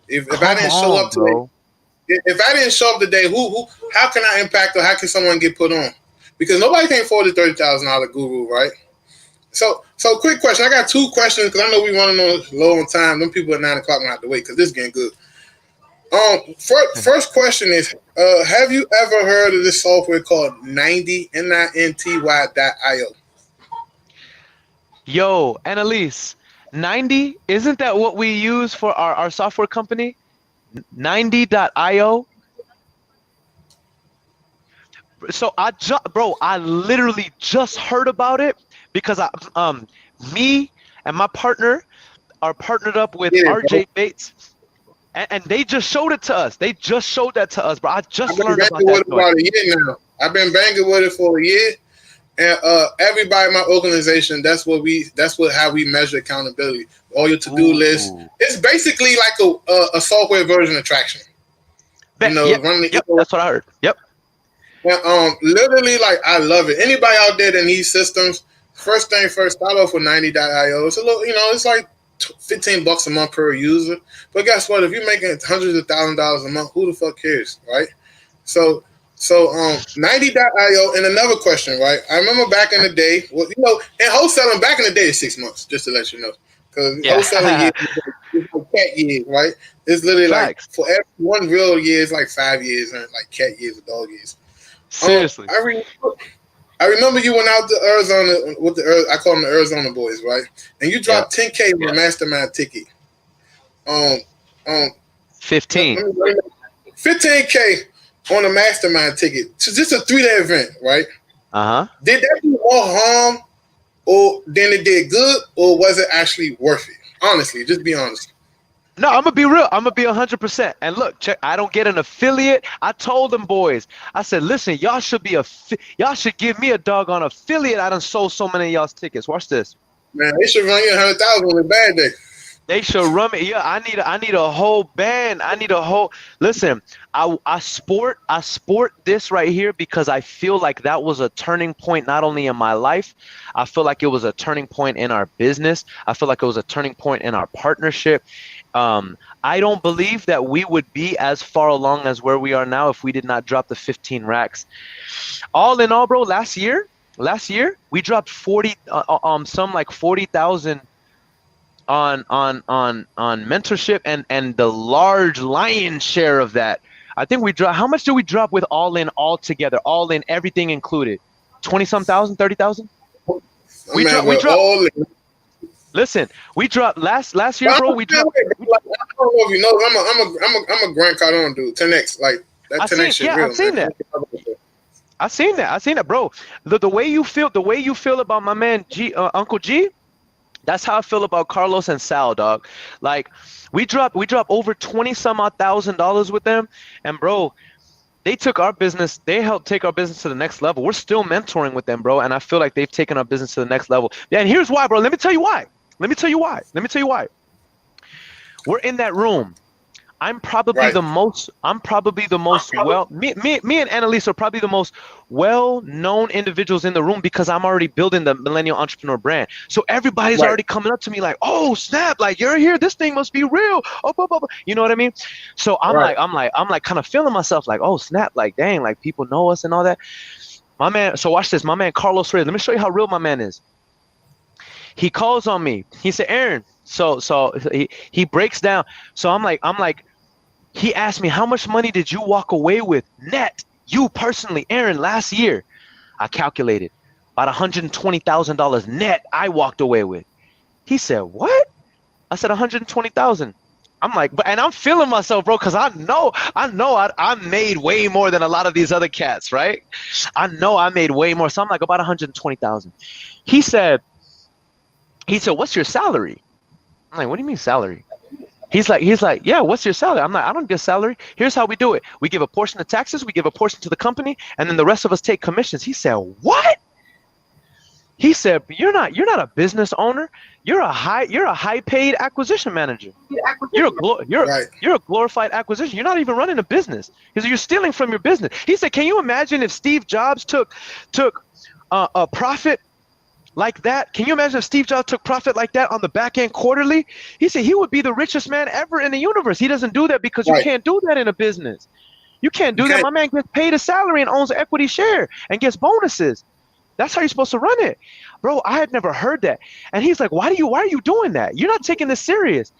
If I didn't show up today, bro. if I didn't show up today, how can I impact or how can someone get put on? Because nobody can afford a $30,000 guru, right? So quick question. I got two questions because I know we running on low on time. Them people at 9 o'clock gonna have to wait because this is getting good. First question is, have you ever heard of this software called 90 NINTY.io? Yo, Annalise, 90, isn't that what we use for our software company? 90.io. So I literally just heard about it because me and my partner are partnered up with RJ Bates. And they just showed it to us. They just showed that to us, bro. I just learned about that. About a year now. I've been banging with it for a year, and everybody in my organization. That's how we measure accountability. All your to-do lists. It's basically like a software version of Traction. Yep, that's what I heard. Yep. And, literally, like I love it. Anybody out there that needs systems, first thing first, start off with 90.io. It's a little, it's like $15 a month per user. But guess what? If you're making hundreds of $1,000s a month, who the fuck cares, right? So 90.io. And another question, right? I remember back in the day, and wholesaling back in the day is 6 months, just to let you know, because wholesaling years is like cat years, right? It's literally like for every one real year, it's like 5 years, and like cat years or dog years. Seriously. I remember you went out to Arizona with I call them the Arizona boys, right? And you dropped $10K on the Mastermind Ticket. 15. 15K on the Mastermind Ticket. So just a 3-day event, right? Did that do more harm than it did good, or was it actually worth it? Honestly, just be honest. No, I'm gonna be real. I'm gonna be 100%. And look, check. I don't get an affiliate. I told them boys. I said, listen, y'all should give me a doggone affiliate. I done sold so many of y'all's tickets. Watch this. Man, they should run you 100,000 on a bad day. They should run me. Yeah, I need a whole band. I need a whole. Listen, I sport this right here because I feel like that was a turning point not only in my life. I feel like it was a turning point in our business. I feel like it was a turning point in our partnership. I don't believe that we would be as far along as where we are now if we did not drop the 15 racks. All in all, bro, last year we dropped 40 some like 40,000 on mentorship, and the large lion's share of that, I think we dropped. How much did we drop with all in, all together, all in, everything included? 20-some thousand, 30,000. We dropped all in. Listen, we dropped last year, bro. We dropped. I don't know if you know. I'm a Grant Cardone dude. 10x, like that 10x shit. Yeah, I've seen that. I've seen that, bro. The way you feel about my man Uncle G. That's how I feel about Carlos and Sal, dog. Like, we dropped over 20-some odd $1,000 with them, and bro, they took our business. They helped take our business to the next level. We're still mentoring with them, bro, and I feel like they've taken our business to the next level. Yeah, and here's why, bro. Let me tell you why. We're in that room. I'm probably the most me and Annalise are probably the most well-known individuals in the room because I'm already building the millennial entrepreneur brand. So everybody's already coming up to me like, oh snap, like you're here, this thing must be real. Oh, blah, blah, blah. You know what I mean? So I'm like kind of feeling myself like, oh snap, like dang, like people know us and all that. My man, so watch this, my man Carlos Reyes. Let me show you how real my man is. He calls on me. He said, Aaron, so he breaks down. So I'm like, he asked me, how much money did you walk away with net, you personally, Aaron, last year? I calculated about $120,000 net I walked away with. He said, what? I said, 120,000. I'm like, but and I'm feeling myself, bro, because I made way more than a lot of these other cats, right? I know I made way more. So I'm like about 120,000. He said, what's your salary? I'm like, what do you mean salary? He's like, yeah, what's your salary? I'm like, I don't get salary. Here's how we do it. We give a portion of taxes, we give a portion to the company, and then the rest of us take commissions. He said, what? He said, you're not a business owner. You're a high paid acquisition manager. You're a glorified acquisition. You're not even running a business. He said, you're stealing from your business. He said, can you imagine if Steve Jobs took a profit like that? Can you imagine if Steve Jobs took profit like that on the back end quarterly? He said he would be the richest man ever in the universe. He doesn't do that because you can't do that in a business. You can't do that. My man gets paid a salary and owns an equity share and gets bonuses. That's how you're supposed to run it. Bro, I had never heard that. And he's like, why are you doing that? You're not taking this serious.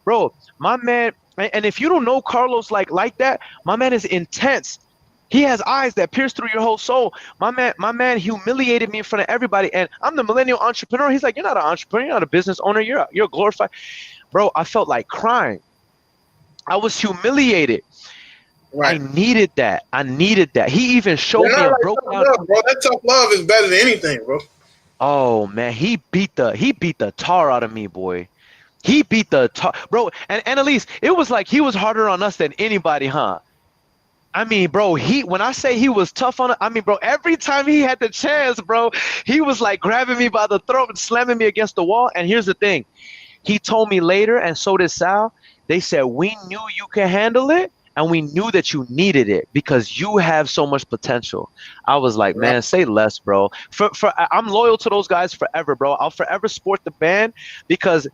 Bro, my man, and if you don't know Carlos like that, my man is intense. He has eyes that pierce through your whole soul. My man humiliated me in front of everybody. And I'm the millennial entrepreneur. He's like, you're not an entrepreneur. You're not a business owner. You're glorified. Bro, I felt like crying. I was humiliated. Right. I needed that. He even showed me a broke down. Bro, that tough love is better than anything, bro. Oh man, he beat the tar out of me, boy. He beat the tar, bro. And Annalise, it was like he was harder on us than anybody, huh? I mean, bro, when I say he was tough on it, I mean, bro, every time he had the chance, bro, he was like grabbing me by the throat and slamming me against the wall. And here's the thing, he told me later, and so did Sal. They said, we knew you can handle it. And we knew that you needed it because you have so much potential. I was like, man, say less, bro. I'm loyal to those guys forever, bro. I'll forever support the band because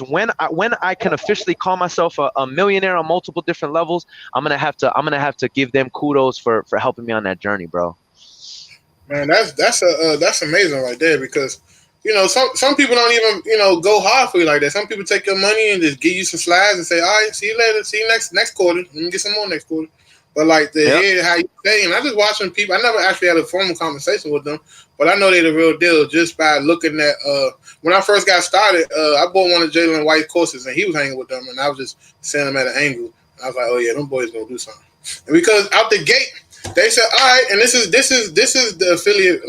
when I can officially call myself a millionaire on multiple different levels, I'm gonna have to give them kudos for helping me on that journey, bro. Man, that's amazing right there because. You know, some people don't even, go hard for you like that. Some people take your money and just give you some slides and say, all right, see you later. See you next quarter. Let me get some more next quarter. But like how you say, and I just watching people. I never actually had a formal conversation with them, but I know they're the real deal just by looking at. When I first got started, I bought one of Jalen White's courses and he was hanging with them, and I was just seeing them at an angle. I was like, oh yeah, them boys gonna do something. And because out the gate, they said, all right, and this is the affiliate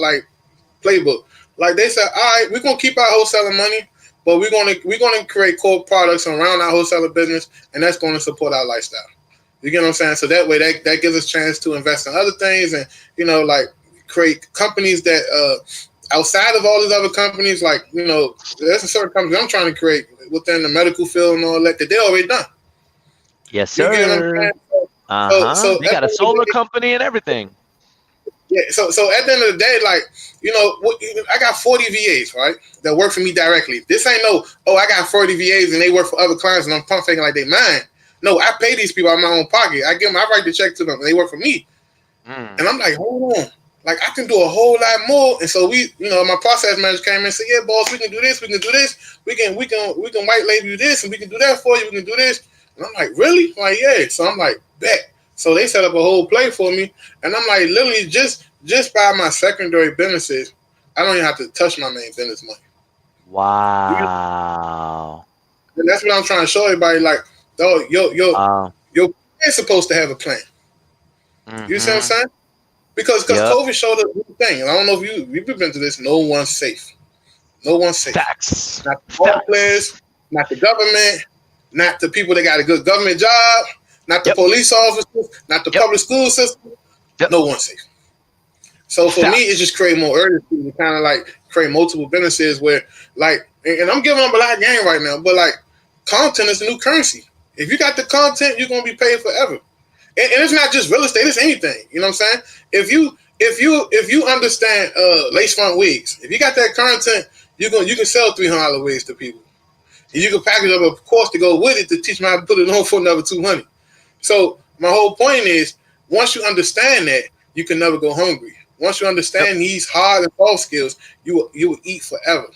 playbook. Like they said, all right, we're gonna keep our wholesaler money, but we're gonna create core products around our wholesaler business, and that's going to support our lifestyle. You get what I'm saying? So that way, that gives us a chance to invest in other things, and create companies that outside of all these other companies, there's a certain company I'm trying to create within the medical field and all that they already done. Yes, sir. You get what I'm saying? So you got a solar company and everything. Yeah, so at the end of the day, I got 40 VAs, right, that work for me directly. This ain't I got 40 VAs and they work for other clients and I'm pump faking like they mine. No, I pay these people out of my own pocket. I write the check to them and they work for me. And I'm like, hold on. Like, I can do a whole lot more. And so my process manager came in and said, yeah, boss, we can do this. We can do this. We can white label you this and we can do that for you. We can do this. And I'm like, really? I'm like, yeah. So I'm like, bet. So they set up a whole play for me, and I'm like, literally just by my secondary businesses, I don't even have to touch my main business money. Wow. And that's what I'm trying to show everybody. Like, your plan is supposed to have a plan. Mm-hmm. You see what I'm saying? Because COVID showed us one thing. And I don't know if you've been to this. No one's safe. No one's safe. Facts. Not the ball players, not the government, not the people that got a good government job. Not the police officers, not the public school system. No one's safe. So for me, it's just create more urgency to kind of create multiple businesses where and I'm giving up a lot of game right now, but content is the new currency. If you got the content, you're gonna be paid forever. And it's not just real estate; it's anything. You know what I'm saying? If you understand lace front wigs, if you got that content, you can sell $300 wigs to people, and you can package up a course to go with it to teach them how to put it on for another $200. So my whole point is, once you understand that, you can never go hungry. Once you understand these hard and soft skills, you will eat forever.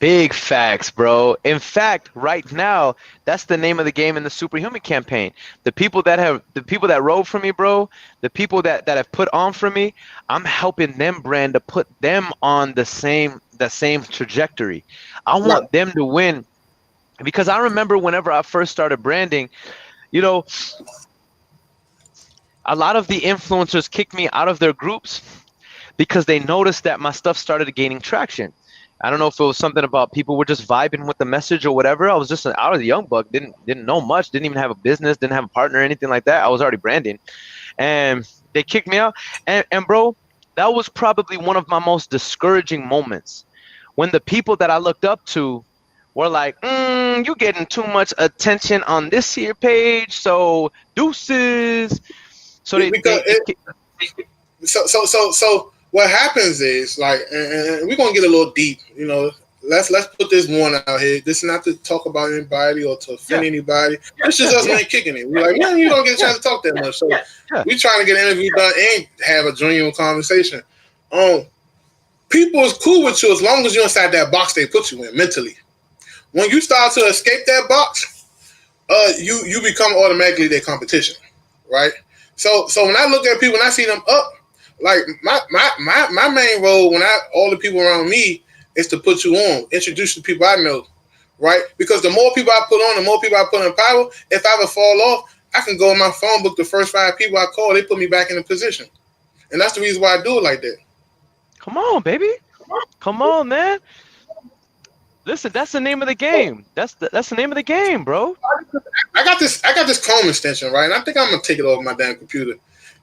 Big facts, bro. In fact, right now, that's the name of the game in the Superhuman campaign. The people that rode for me, bro, the people that have put on for me, I'm helping them brand to put them on the same trajectory. I want them to win. Because I remember whenever I first started branding, you know, a lot of the influencers kicked me out of their groups because they noticed that my stuff started gaining traction. I don't know if it was something about people were just vibing with the message or whatever. I was just out of the young buck, didn't know much, didn't even have a business, didn't have a partner or anything like that. I was already branding, and they kicked me out. And bro, that was probably one of my most discouraging moments when the people that I looked up to were like, you getting too much attention on this here page, so deuces. So Because so what happens is like, and we're gonna get a little deep, you know. Let's put this one out here. This is not to talk about anybody or to offend anybody. It's just us man kicking it. We're like, man, you don't get a chance to talk that much. So we trying to get an interview done and have a genuine conversation. People is cool with you as long as you're inside that box they put you in mentally. When you start to escape that box, you become automatically their competition, right? So when I look at people and I see them up, like my main role when all the people around me is to put you on, introduce you to people I know, right? Because the more people I put on, the more people I put in power. If I ever fall off, I can go in my phone book, the first 5 people I call, they put me back in a position. And that's the reason why I do it like that. Come on, baby. Come on, man. Listen, that's the name of the game. That's the name of the game, bro. I got this Chrome extension, right? And I think I'm gonna take it off my damn computer.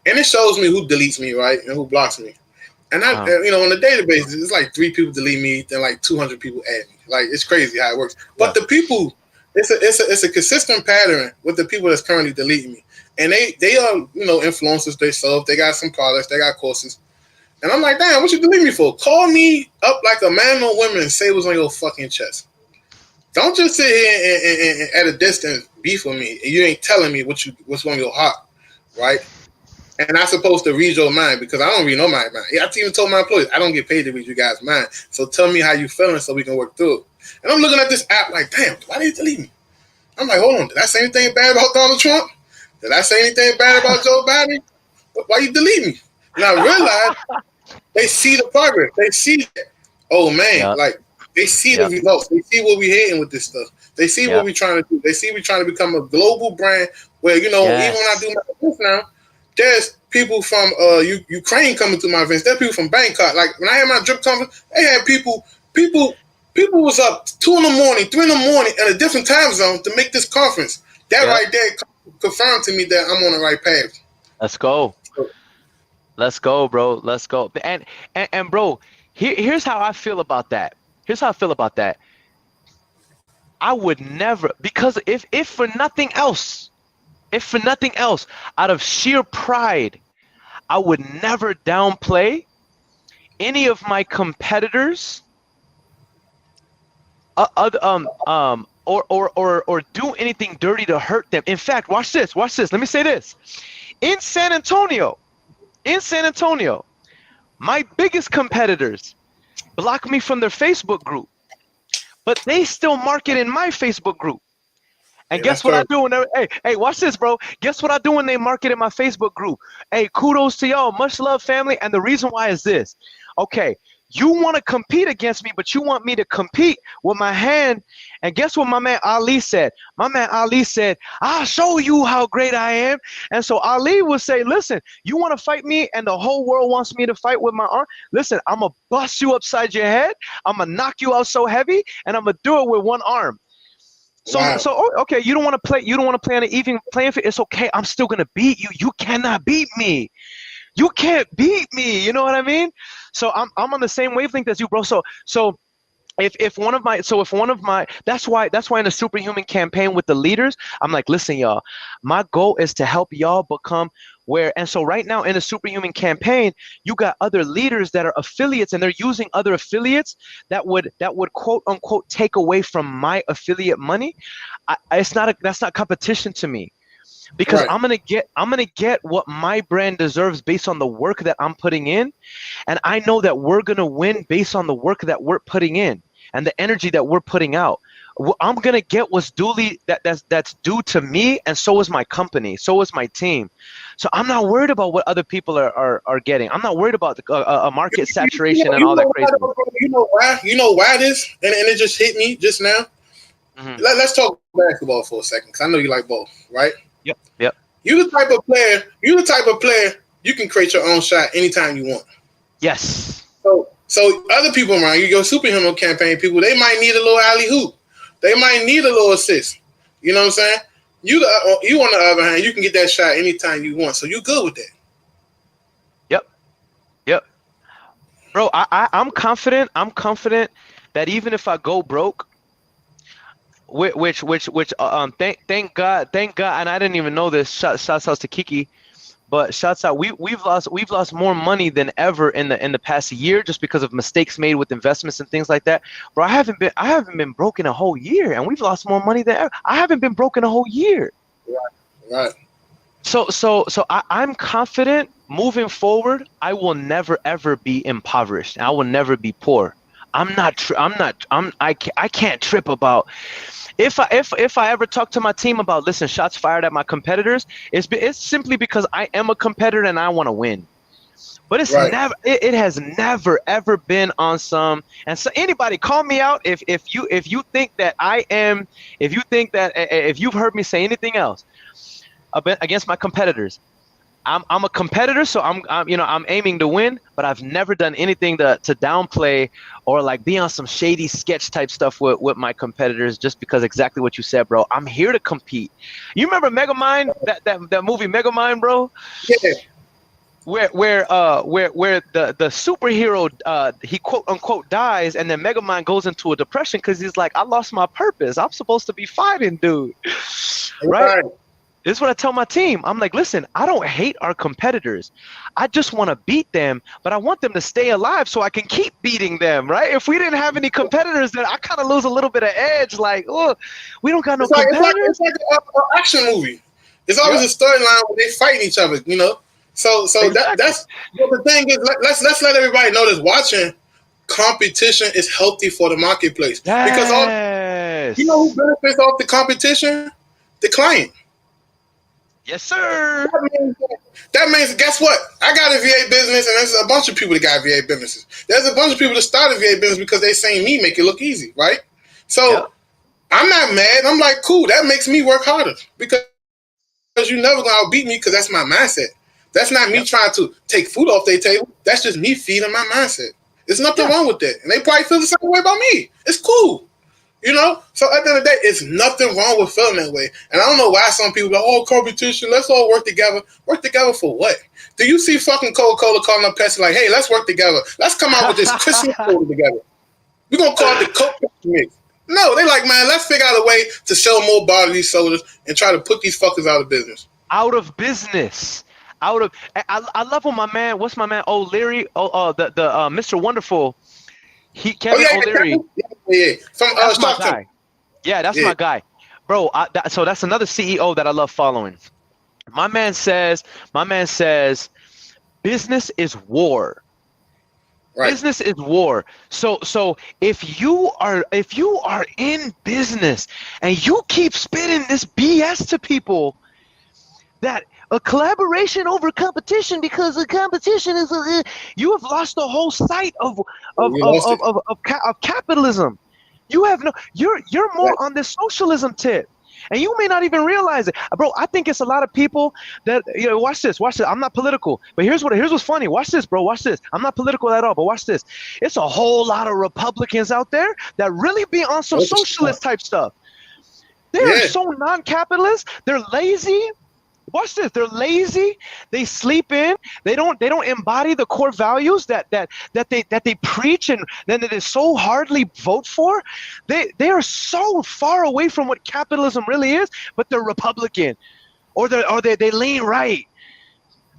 And it shows me who deletes me, right? And who blocks me. And I, you know, on the database, it's like 3 people delete me, then like 200 people add me. Like, it's crazy how it works. But the people, it's a consistent pattern with the people that's currently deleting me. And they are, you know, influencers. They sell. They got some products. They got courses. And I'm like, damn, what you delete me for? Call me up like a man or woman and say what's on your fucking chest. Don't just sit here and at a distance beef with me and you ain't telling me what's on your heart, right? And I'm supposed to read your mind because I don't read no mind. I even told my employees, I don't get paid to read you guys' mind. So tell me how you feeling so we can work through it. And I'm looking at this app like, damn, why did you delete me? I'm like, hold on, did I say anything bad about Donald Trump? Did I say anything bad about Joe Biden? Why you delete me? And I realized they see the progress. They see that. Oh, man, like, they see the results. They see what we hitting with this stuff. They see what we're trying to do. They see we're trying to become a global brand where, you know, even when I do my business now, there's people from Ukraine coming to my events. There's people from Bangkok. Like, when I had my drip conference, they had people was up 2 in the morning, 3 in the morning in a different time zone to make this conference. That right there confirmed to me that I'm on the right path. Let's go. Let's go, bro. Let's go. And bro, here's how I feel about that. Here's how I feel about that. I would never, because if for nothing else, out of sheer pride, I would never downplay any of my competitors, or do anything dirty to hurt them. In fact, watch this. Let me say this. In San Antonio, my biggest competitors block me from their Facebook group, but they still market in my Facebook group. And guess what I do when hey, watch this, bro. Guess what I do when they market in my Facebook group? Hey, kudos to y'all. Much love, family. And the reason why is this. Okay, you want to compete against me, but you want me to compete with my hand. And guess what my man Ali said? My man Ali said, I'll show you how great I am. And so Ali would say, listen, you want to fight me and the whole world wants me to fight with my arm? Listen, I'm going to bust you upside your head. I'm going to knock you out so heavy, and I'm going to do it with one arm. So, okay, you don't want to play on an even playing field. It's okay. I'm still going to beat you. You cannot beat me. You can't beat me. You know what I mean? So I'm on the same wavelength as you, bro. So if one of my that's why in the Superhuman campaign with the leaders, I'm like, listen, y'all, my goal is to help y'all become where. And so right now in the Superhuman campaign, you got other leaders that are affiliates, and they're using other affiliates that would quote unquote take away from my affiliate money. That's not competition to me. Because I'm gonna get what my brand deserves based on the work that I'm putting in, and I know that we're gonna win based on the work that we're putting in and the energy that we're putting out. I'm gonna get what's that's due to me, and so is my company, so is my team. So I'm not worried about what other people are getting. I'm not worried about a market saturation and all that crazy. You know why? You know why this? And it just hit me just now. Let's talk basketball for a second, because I know you like both, right? Yep. You the type of player. You can create your own shot anytime you want. Yes. So other people around you, your superhero campaign people, they might need a little alley hoop. They might need a little assist. You know what I'm saying? You on the other hand, you can get that shot anytime you want. So you good with that. Yep. Bro, I'm confident. I'm confident that even if I go broke, which thank God, and I didn't even know this. Shouts out to Kiki, but shouts out. We've lost more money than ever in the past year just because of mistakes made with investments and things like that. Bro, I haven't been broke in a whole year, and we've lost more money than ever. I haven't been broke in a whole year. Right. So I'm confident moving forward. I will never ever be impoverished. I will never be poor. I can't trip about if I ever talk to my team about, listen, shots fired at my competitors, it's simply because I am a competitor and I want to win. But it's never it has never ever been on some, and so anybody call me out if you think that I am, if you've heard me say anything else against my competitors. I'm a competitor, so I'm aiming to win, but I've never done anything to downplay or like be on some shady sketch type stuff with my competitors, just because exactly what you said, bro. I'm here to compete. You remember Megamind, that movie Megamind, bro? Yeah. Where the superhero he quote unquote dies, and then Megamind goes into a depression because he's like, I lost my purpose. I'm supposed to be fighting, dude. Right? This is what I tell my team. I'm like, listen, I don't hate our competitors. I just want to beat them, but I want them to stay alive so I can keep beating them, right? If we didn't have any competitors, then I kind of lose a little bit of edge. Like, oh, we don't got no competitors. It's like an action movie. It's always a storyline where they fighting each other, you know? So exactly. That's the thing is, let's let everybody know that's watching, competition is healthy for the marketplace. Yes. Because you know who benefits off the competition? The client. Yes, sir. That means, guess what? I got a VA business, and there's a bunch of people that got VA businesses. There's a bunch of people that started VA business because they seen me make it look easy, right? So I'm not mad. I'm like, cool. That makes me work harder because you never gonna outbeat me, because that's my mindset. That's not me trying to take food off their table. That's just me feeding my mindset. There's nothing wrong with that, and they probably feel the same way about me. It's cool. You know, so at the end of the day, it's nothing wrong with feeling that way. And I don't know why some people are like, oh, competition, let's all work together. Work together for what? Do you see fucking Coca-Cola calling up Pepsi like, hey, let's work together. Let's come out with this Christmas soda together. We're going to call it the Coke mix. No, they like, man, let's figure out a way to sell more bottles of these sodas and try to put these fuckers out of business. Out of business. I love when my man, what's my man, O'Leary, the Mr. Wonderful, Kevin O'Leary. Yeah. That's my guy. Yeah, that's my guy, bro. So that's another CEO that I love following. My man says, business is war. Right. Business is war. So if you are in business and you keep spitting this BS to people that a collaboration over competition, because the competition is you have lost the whole sight of capitalism. You have you're more on this socialism tip, and you may not even realize it, bro. I think it's a lot of people that, watch this. I'm not political, but here's what's funny. Watch this, bro. Watch this. I'm not political at all, but watch this. It's a whole lot of Republicans out there that really be on some socialist type stuff. They're so non-capitalist. They're lazy. Watch this. They're lazy. They sleep in. They don't embody the core values that they preach and then they so hardly vote for. They are so far away from what capitalism really is, but they're Republican, or they lean right.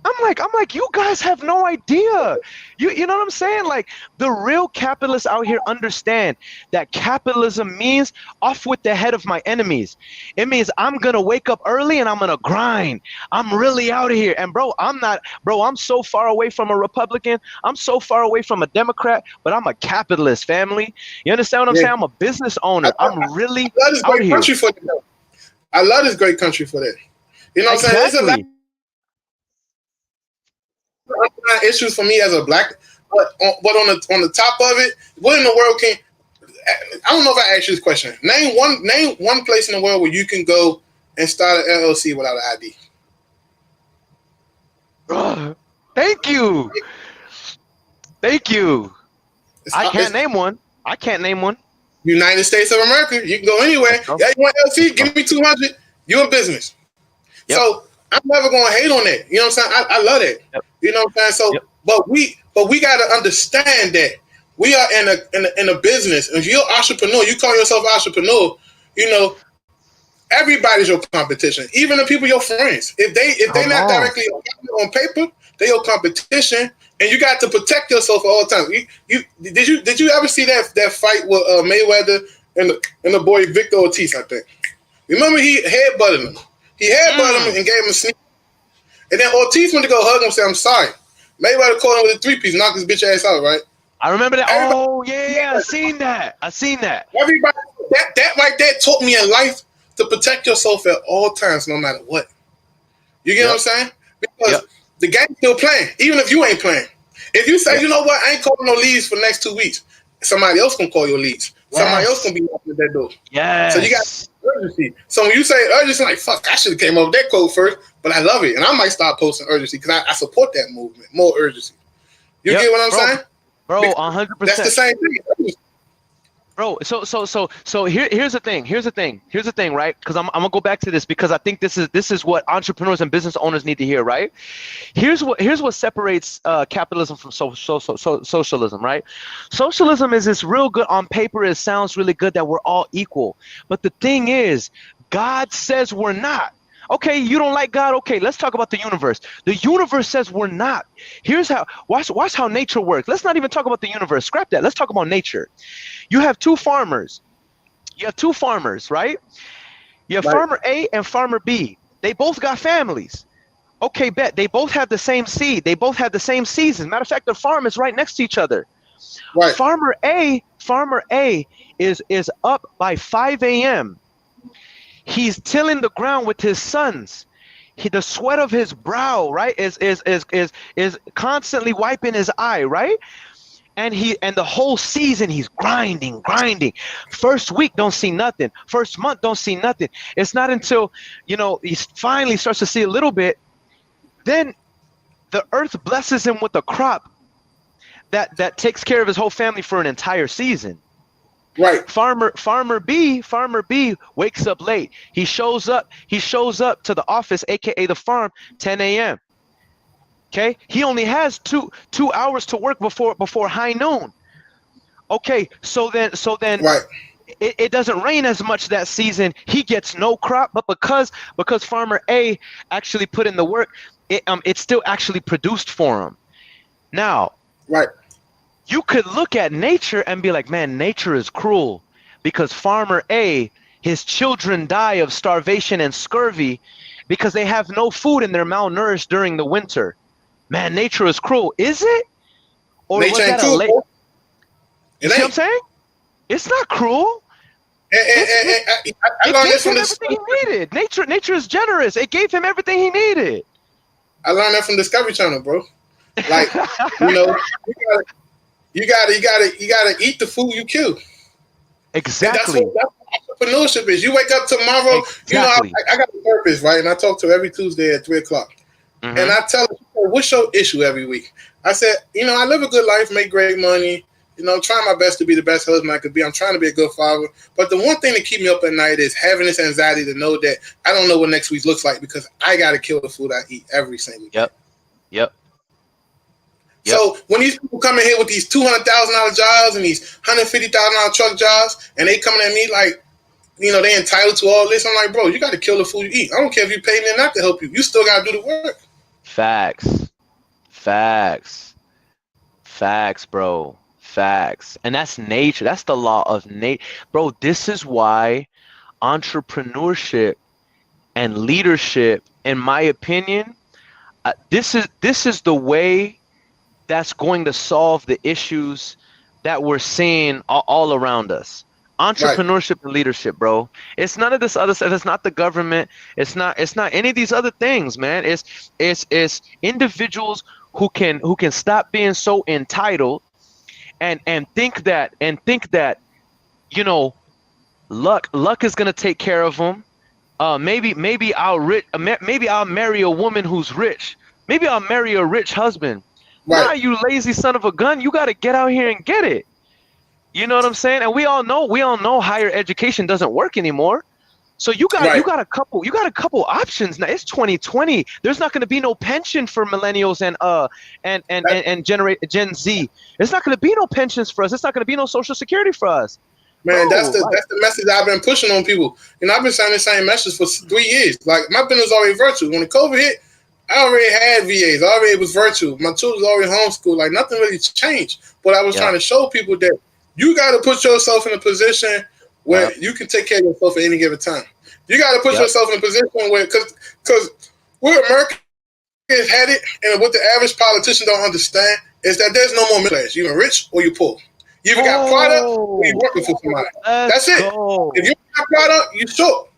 I'm like, you guys have no idea. You know what I'm saying? Like, the real capitalists out here understand that capitalism means off with the head of my enemies. It means I'm gonna wake up early and I'm gonna grind. I'm really out of here. And I'm so far away from a Republican. I'm so far away from a Democrat, but I'm a capitalist, family. You understand what I'm saying? I'm a business owner. I'm really out here. I love this great country for that. You know what I'm saying? It's a lot issues for me as a black, but on the top of it, what in the world can I don't know if I asked you this question. Name one place in the world where you can go and start an LLC without an ID. Thank you. Thank you. I can't name one. United States of America. You can go anywhere. Yeah, you want LLC? Give me 200. You in business. Yep. So I'm never gonna hate on that. You know what I'm saying? I love that. Yep. You know what I'm saying? So, but we gotta understand that we are in a business. If you're an entrepreneur, you call yourself an entrepreneur. You know, everybody's your competition. Even the people your friends. If they not directly on paper, they your competition. And you got to protect yourself at all times. Did you ever see that fight with Mayweather and the boy Victor Ortiz? I think. Remember he headbutted him. He headbutted him and gave him a sneak. And then Ortiz went to go hug him and say, "I'm sorry." Mayweather caught him with a 3-piece, knocked his bitch ass out. Right? I remember that. I seen that. Everybody, that right there taught me in life to protect yourself at all times, no matter what. You get what I'm saying? Because the game's still playing, even if you ain't playing. If you say, you know what, I ain't calling no leads for the next 2 weeks, somebody else can call your leads. Somebody else can be knocking at that door. Yeah. So you got urgency. So when you say urgency, like, fuck, I should have came up with that code first, but I love it. And I might start posting urgency because I support that movement, more urgency. You get what I'm saying? Bro, 100%. That's the same thing. Bro, so here's the thing, right? Because I'm gonna go back to this because I think this is what entrepreneurs and business owners need to hear, right? Here's what separates capitalism from socialism, right? Socialism is this real good on paper. It sounds really good that we're all equal, but the thing is, God says we're not. Okay, you don't like God. Okay, let's talk about the universe. The universe says we're not. Here's how. Watch how nature works. Let's not even talk about the universe. Scrap that. Let's talk about nature. You have two farmers. Right? You have farmer A and farmer B. They both got families. Okay, bet. They both have the same seed. They both have the same season. Matter of fact, the farm is right next to each other. Right. Farmer A is up by 5 a.m. He's tilling the ground with his sons. The sweat of his brow, right, is constantly wiping his eye, right? And the whole season he's grinding. First week don't see nothing. First month don't see nothing. It's not until he finally starts to see a little bit. Then the earth blesses him with a crop that takes care of his whole family for an entire season. Right. Farmer B wakes up late. He shows up to the office, aka the farm, 10 a.m. Okay? He only has two hours to work before high noon. Okay, so then right. It doesn't rain as much that season. He gets no crop, but because farmer A actually put in the work, it's still actually produced for him. Now, right. You could look at nature and be like, man, nature is cruel because farmer A, his children die of starvation and scurvy because they have no food and they're malnourished during the winter. Man, nature is cruel. Is it? Or nature was that a late? You see what I'm saying? It's not cruel. It gave him everything he needed. Nature is generous. It gave him everything he needed. I learned that from Discovery Channel, bro. Like, you gotta eat the food you kill. Exactly. That's what entrepreneurship is. You wake up tomorrow. Exactly. I got a therapist, right? And I talk to her every Tuesday at 3:00. Mm-hmm. And I tell her, what's your issue every week? I said, I live a good life, make great money. Trying my best to be the best husband I could be. I'm trying to be a good father. But the one thing that keeps me up at night is having this anxiety to know that I don't know what next week looks like because I got to kill the food I eat every single day. Yep. So when these people come in here with these $200,000 jobs and these $150,000 truck jobs, and they coming at me like, they entitled to all this, I'm like, bro, you got to kill the food you eat. I don't care if you pay me or not to help you. You still got to do the work. Facts, bro. Facts. And that's nature. That's the law of nature. Bro, this is why entrepreneurship and leadership, in my opinion, this is the way that's going to solve the issues that we're seeing all around us. Entrepreneurship and leadership, bro. It's none of this other stuff. It's not the government. It's not any of these other things, man. It's individuals who can stop being so entitled and think that you know, luck is gonna take care of them. Maybe I'll marry a woman who's rich. Maybe I'll marry a rich husband. Right. Nah, you lazy son of a gun. You got to get out here and get it. You know what I'm saying? And we all know higher education doesn't work anymore. So you got a couple options now. It's 2020. There's not going to be no pension for millennials and Gen Z. There's not going to be no pensions for us. It's not going to be no Social Security for us. Man, Bro, that's the message I've been pushing on people. I've been saying the same message for 3 years. Like, my business was already virtual. When the COVID hit, I already had VAs. Already it was virtual. My children was already homeschooled. Like, nothing really changed. But I was trying to show people that you got to put yourself in a position where you can take care of yourself at any given time. You got to put yourself in a position where, because where America is headed and what the average politician don't understand is that there's no more middle class. You're rich or you're poor. You either got product or you're working for somebody. That's it. If you got product, you short.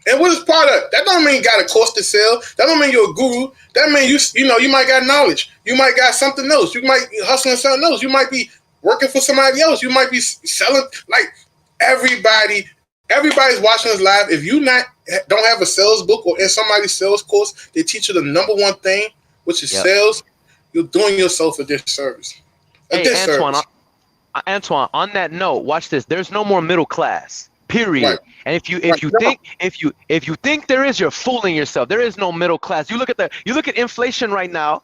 And what is product? That don't mean you got a course to sell. That don't mean you're a guru. That means you might got knowledge. You might got something else. You might be hustling something else. You might be working for somebody else. You might be selling. Like, everybody's watching us live. If you don't have a sales book or in somebody's sales course, they teach you the number one thing, which is sales. You're doing yourself a disservice. Antoine, on that note, watch this. There's no more middle class. Period. Right. And if you think there is, you're fooling yourself. There is no middle class. You look at inflation right now.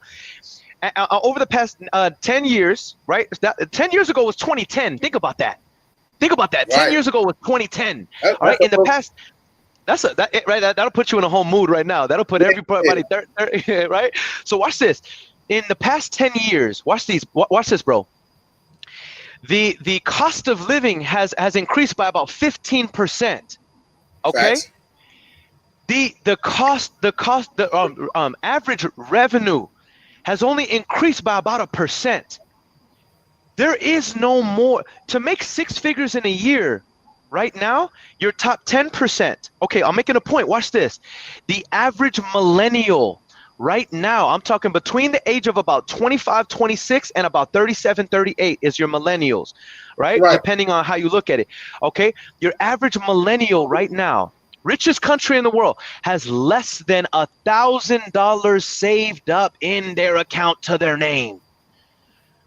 Over the past 10 years, right? 10 years ago was 2010. Think about that. Right. 10 years ago was 2010. All right. In the past, that'll put you in a whole mood right now. That'll put everybody right. So watch this. In the past 10 years, watch this, bro. The cost of living has increased by about 15%. Okay. Facts. The average revenue has only increased by about 1%. There is no more to make 6 figures in a year. Right now, your top 10%. Okay, I'm making a point. Watch this. The average millennial right now, I'm talking between the age of about 25, 26 and about 37, 38 is your millennials, right? Depending on how you look at it. Okay, your average millennial right now, richest country in the world, has less than $1,000 saved up in their account to their name.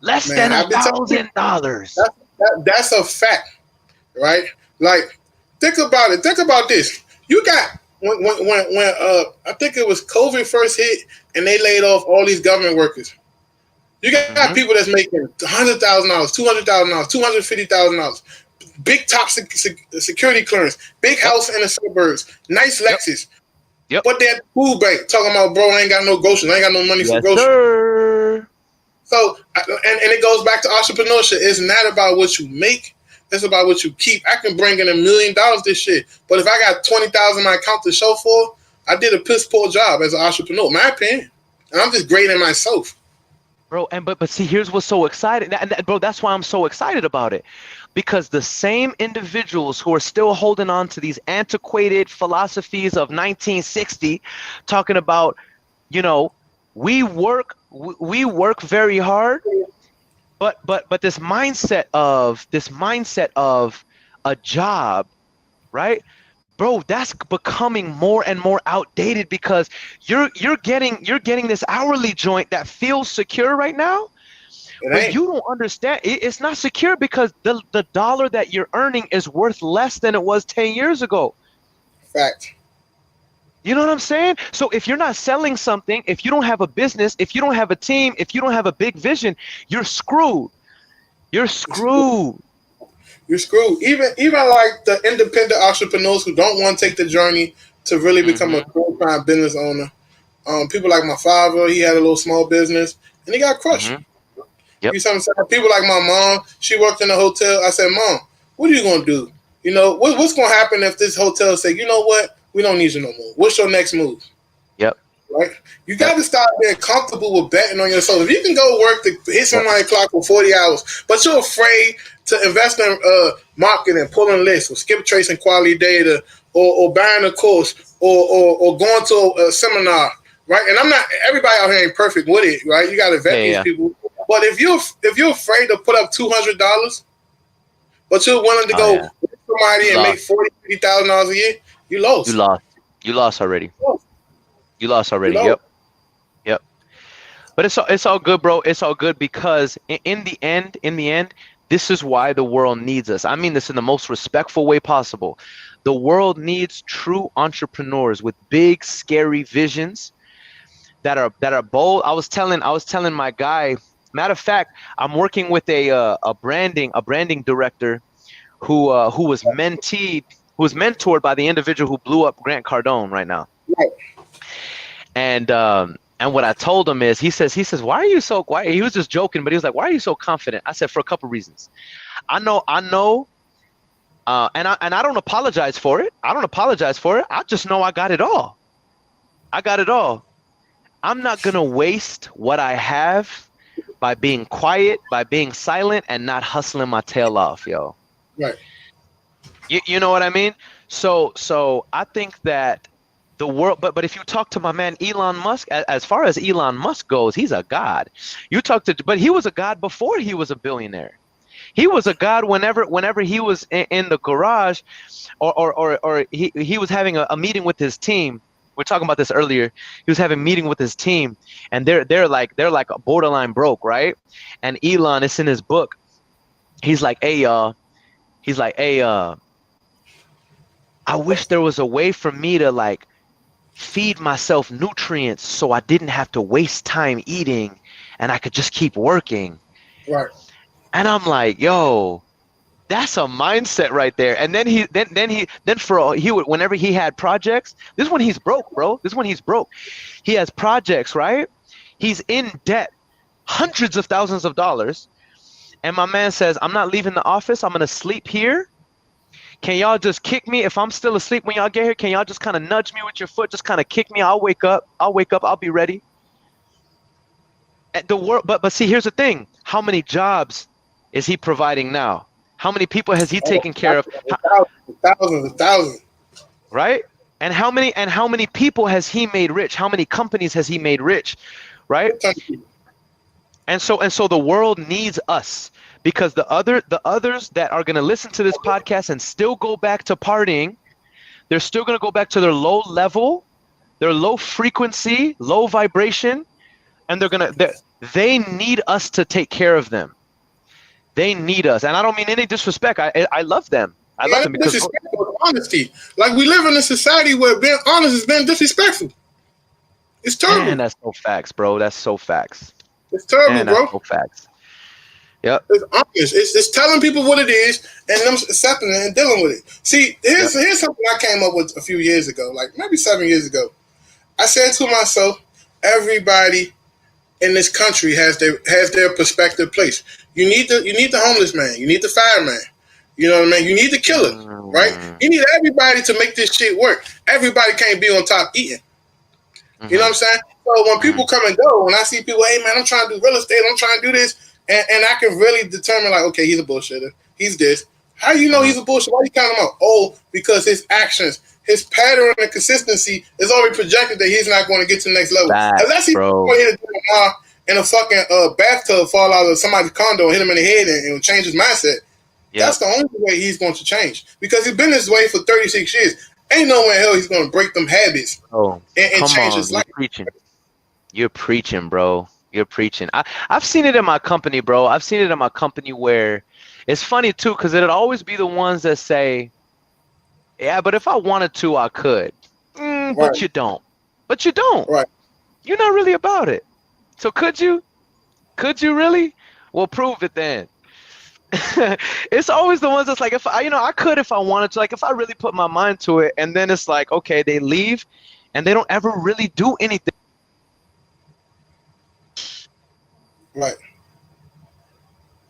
Less than $1,000. That's a fact, right? Like, think about it. Think about this. You got when I think it was COVID first hit and they laid off all these government workers. You got people that's making $100,000, $200,000, $250,000, big top security clearance, big house in the suburbs, nice Lexus. Yep. But they're at the food bank talking about, bro, I ain't got no groceries. I ain't got no money for groceries. Sir. So, and it goes back to entrepreneurship. It's not about what you make. It's about what you keep. I can bring in $1 million this shit, but if I got 20,000 in my account to show for, I did a piss poor job as an entrepreneur, my opinion. And I'm just grading myself. Bro, but see, here's what's so exciting. Bro, that's why I'm so excited about it. Because the same individuals who are still holding on to these antiquated philosophies of 1960, talking about, we work very hard, but this mindset of a job, right? Bro, that's becoming more and more outdated because you're getting this hourly joint that feels secure right now. But you don't understand. It's not secure because the dollar that you're earning is worth less than it was 10 years ago. Fact. You know what I'm saying? So if you're not selling something, if you don't have a business, if you don't have a team, if you don't have a big vision, you're screwed. You're screwed. You're screwed. Even like the independent entrepreneurs who don't want to take the journey to really become a full-time business owner. People like my father, he had a little small business and he got crushed. Yep. You see what I'm saying? People like my mom, she worked in a hotel. I said, Mom, what are you going to do? What's going to happen if this hotel say, you know what? We don't need you no more. What's your next move? Yep. Right? You got to start being comfortable with betting on yourself. If you can go work to hit somebody's clock for 40 hours, but you're afraid to invest in marketing, pulling lists, or skip tracing quality data, or buying a course, or going to a seminar, right? And everybody out here ain't perfect with it, right? You got to vet these people. But if you're afraid to put up $200, but you're willing to go somebody and make $40,000, $50,000 a year, you lost. You lost already. You lost already. You lost. Yep. But it's all good, bro. It's all good because in the end, this is why the world needs us. I mean this in the most respectful way possible. The world needs true entrepreneurs with big, scary visions that are bold. I was telling my guy. Matter of fact, I'm working with a branding director who was mentored by the individual who blew up Grant Cardone right now. Right. And what I told him is, he says, why are you so quiet? He was just joking, but he was like, why are you so confident? I said, for a couple reasons. I know, and I don't apologize for it. I just know I got it all. I'm not gonna waste what I have by being quiet, by being silent, and not hustling my tail off, yo. Right. You know what I mean? So I think that the world, but if you talk to my man Elon Musk, as far as Elon Musk goes, he's a god. But he was a god before he was a billionaire. He was a god whenever he was in the garage, or he was having a meeting with his team. We're talking about this earlier. He was having a meeting with his team, and they're like a borderline broke, right? And Elon, it's in his book. He's like, hey, y'all. He's like, hey, I wish there was a way for me to like feed myself nutrients so I didn't have to waste time eating and I could just keep working. Right. And I'm like, yo, that's a mindset right there. And then whenever he had projects, this is when he's broke, bro. He has projects, right? He's in debt, hundreds of thousands of dollars. And my man says, I'm not leaving the office. I'm going to sleep here. Can y'all just kick me? If I'm still asleep when y'all get here, can y'all just kind of nudge me with your foot? Just kind of kick me. I'll wake up. I'll be ready. The world, but see, here's the thing. How many jobs is he providing now? How many people has he taken care of? Thousands. Right? And how many people has he made rich? How many companies has he made rich? Right? And so the world needs us, because the others that are going to listen to this podcast and still go back to partying, they're still going to go back to their low level, their low frequency, low vibration, and they need us to take care of them. They need us, and I don't mean any disrespect. I love them. I love them because honesty. Like, we live in a society where being honest has been disrespectful. It's terrible. Man, that's so facts, bro. That's so facts. It's terrible, Man, bro. That's so facts. Yep. It's honest. It's telling people what it is and them accepting it and dealing with it. See, here's something I came up with a few years ago, like maybe 7 years ago. I said to myself, everybody in this country has their perspective place. You need the homeless man. You need the fireman. You know what I mean? You need the killer, right? You need everybody to make this shit work. Everybody can't be on top eating. You know what I'm saying? So when people come and go, when I see people, hey man, I'm trying to do real estate, I'm trying to do this, and I can really determine, like, okay, he's a bullshitter. He's this. How do you know he's a bullshitter? Why you count him out? Oh, because his actions, his pattern and consistency is already projected that he's not going to get to the next level. Unless he's going to hit in a fucking bathtub, fall out of somebody's condo and hit him in the head and change his mindset. Yep. That's the only way he's going to change, because he's been this way for 36 years. Ain't no way in hell he's going to break them habits and change his life. You're preaching, bro. You're preaching. I've seen it in my company, bro. I've seen it in my company where it's funny too, because it'll always be the ones that say, yeah, but if I wanted to, I could. Right. But you don't. Right. You're not really about it. So could you? Could you really? Well, prove it then. It's always the ones that's like, if I could if I wanted to, like if I really put my mind to it, and then it's like, okay, they leave and they don't ever really do anything. Right.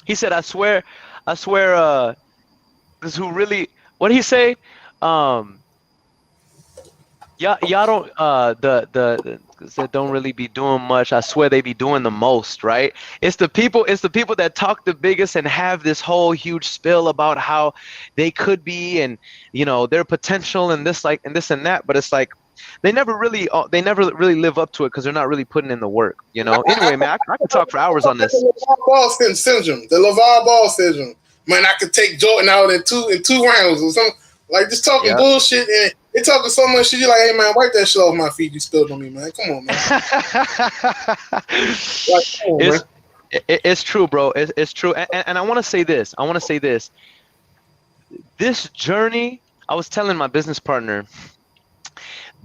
He said, I swear, this who really, what did he say? Y'all don't, that don't really be doing much. I swear they be doing the most, right? It's the people that talk the biggest and have this whole huge spill about how they could be, and their potential and this and that, but it's like they never really live up to it because they're not really putting in the work, Anyway, man, I could talk for hours on this. The LeVar Ball syndrome. man, I could take Jordan out in two rounds or something. Like, just talking bullshit, and they talking so much shit. You're like, hey, man, wipe that shit off my feet you spilled on me, man. Come on, man. Like, come on, man. It's true, bro. It's true. And I want to say this. This journey, I was telling my business partner,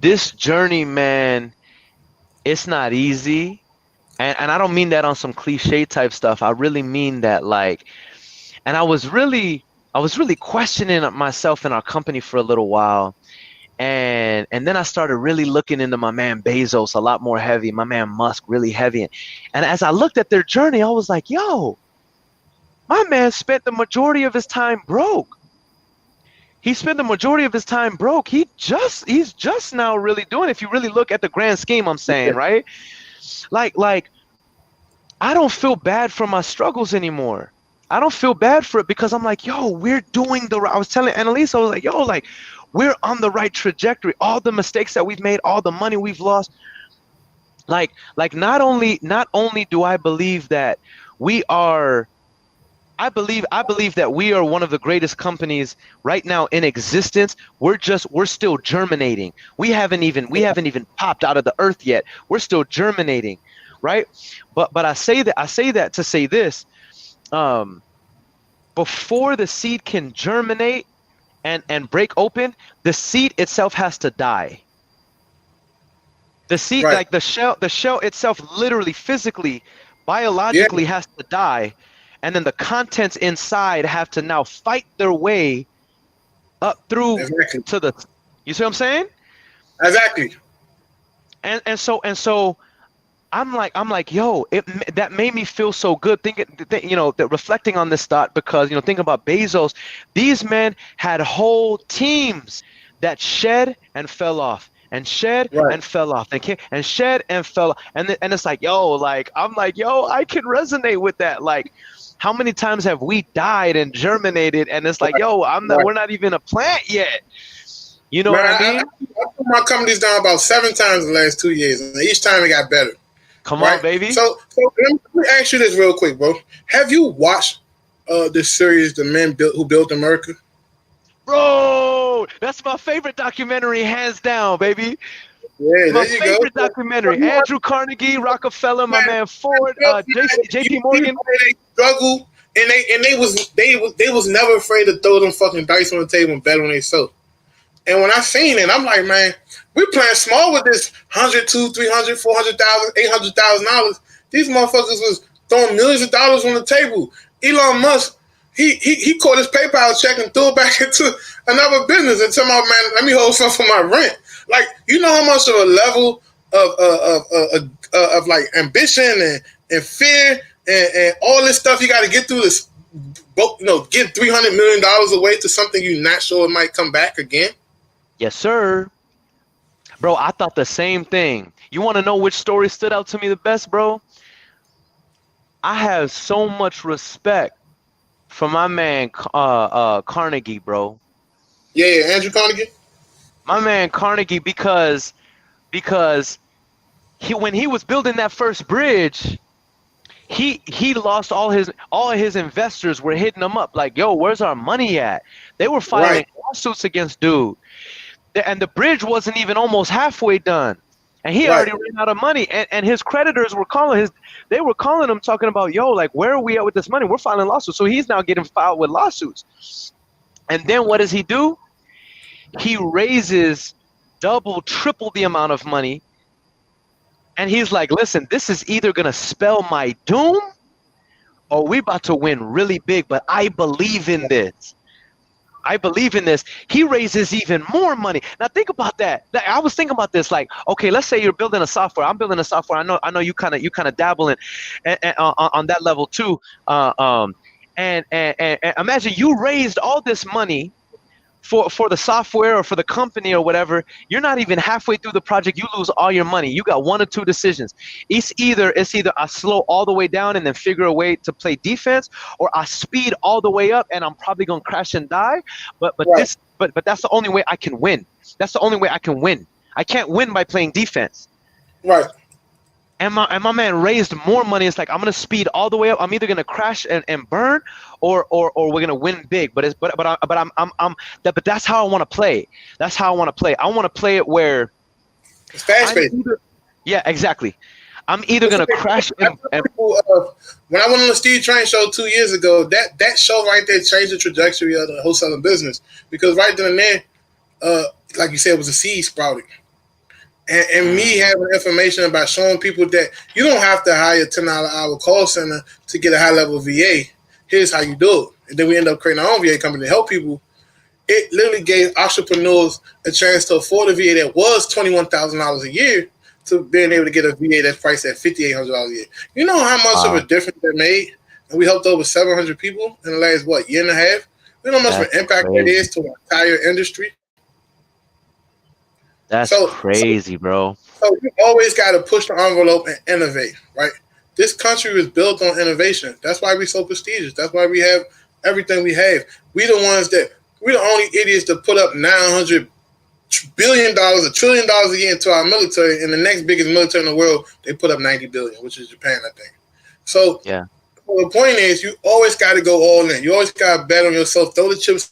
this journey, man, it's not easy. And I don't mean that on some cliche type stuff. I really mean that, like, and I was really questioning myself and our company for a little while. And then I started really looking into my man Bezos a lot more heavy, my man Musk really heavy. And as I looked at their journey, I was like, yo, my man spent the majority of his time broke. He spent the majority of his time broke. He's just now really doing it. If you really look at the grand scheme, I'm saying, right? Like I don't feel bad for my struggles anymore. I don't feel bad for it because I'm like, yo, we're doing I was telling Annalise, I was like, yo, like, we're on the right trajectory. All the mistakes that we've made, all the money we've lost. Like not only do I believe that we are, I believe that we are one of the greatest companies right now in existence. We're still germinating. We haven't even popped out of the earth yet. We're still germinating, right? But I say that to say this. Before the seed can germinate and break open, the seed itself has to die. The seed, like the shell itself, literally, physically, biologically has to die, and then the contents inside have to now fight their way up through to the. You see what I'm saying? Exactly. And so. I'm like, yo, that made me feel so good reflecting on this thought, because, think about Bezos. These men had whole teams that shed and fell off and shed and fell off and shed and fell off. And it's like, yo, like, I'm like, yo, I can resonate with that. Like, how many times have we died and germinated? And it's like, yo, we're not even a plant yet. You know what I mean? I put my companies down about 7 times in the last 2 years, and each time it got better. Come on, baby. So let me ask you this real quick, bro. Have you watched this series, The Men Who Built America? Bro, that's my favorite documentary, hands down, baby. Yeah, my favorite documentary. Andrew Carnegie, Rockefeller, my man Ford, JP Morgan. They struggled, and they was never afraid to throw them fucking dice on the table and bet on themselves. And when I seen it, I'm like, man, we playing small with this $100,000, $200,000, $300,000, $800,000, $800,000. These motherfuckers was throwing millions of dollars on the table. Elon Musk, he caught his PayPal check and threw it back into another business and told my man, let me hold some for my rent. Like, you know how much of a level of like ambition and fear and all this stuff you got to get through this, give $300 million away to something you're not sure it might come back again. Yes, sir. Bro, I thought the same thing. You want to know which story stood out to me the best, bro? I have so much respect for my man Carnegie, bro. Yeah, Andrew Carnegie. My man Carnegie, because when he was building that first bridge, he lost all his investors were hitting him up like, yo, where's our money at? They were filing lawsuits against dude. And the bridge wasn't even almost halfway done. And he already ran out of money. And his creditors were calling him talking about, yo, like, where are we at with this money? We're filing lawsuits. So he's now getting filed with lawsuits. And then what does he do? He raises double, triple the amount of money. And he's like, listen, this is either going to spell my doom or we about to win really big, but I believe in this. I believe in this. He raises even more money. Now think about that. Like, I was thinking about this. Like, okay, let's say you're building a software. I'm building a software. I know you kind of dabble in on that level too. And imagine you raised all this money for the software or for the company or whatever. You're not even halfway through the project. You lose all your money. You got one or two decisions. It's either I slow all the way down and then figure a way to play defense, or I speed all the way up and I'm probably gonna crash and die. But that's the only way I can win. That's the only way I can win. I can't win by playing defense. Right. And my man raised more money. It's like, I'm gonna speed all the way up. I'm either gonna crash and burn, or we're gonna win big. But that's how I want to play. That's how I want to play. I want to play it where it's fast paced. Yeah, exactly. I'm either gonna crash and when I went on the Steve Train show 2 years ago, that show right there changed the trajectory of the wholesaling business, because right then and there, like you said, it was a seed sprouting. And me having information about showing people that you don't have to hire a $10 an hour call center to get a high level VA. Here's how you do it. And then we end up creating our own VA company to help people. It literally gave entrepreneurs a chance to afford a VA that was $21,000 a year to being able to get a VA that's priced at $5,800 a year. You know how much of a difference that made? And we helped over 700 people in the last, year and a half? You know how much of an impact that is to our entire industry? That's crazy, bro. So you always got to push the envelope and innovate, right? This country was built on innovation. That's why we're so prestigious. That's why we have everything we have. We're the only idiots to put up $900 billion, $1 trillion a year into our military, and the next biggest military in the world, they put up $90 billion, which is Japan, I think. So yeah. Well, the point is, you always got to go all in. You always got to bet on yourself, throw the chips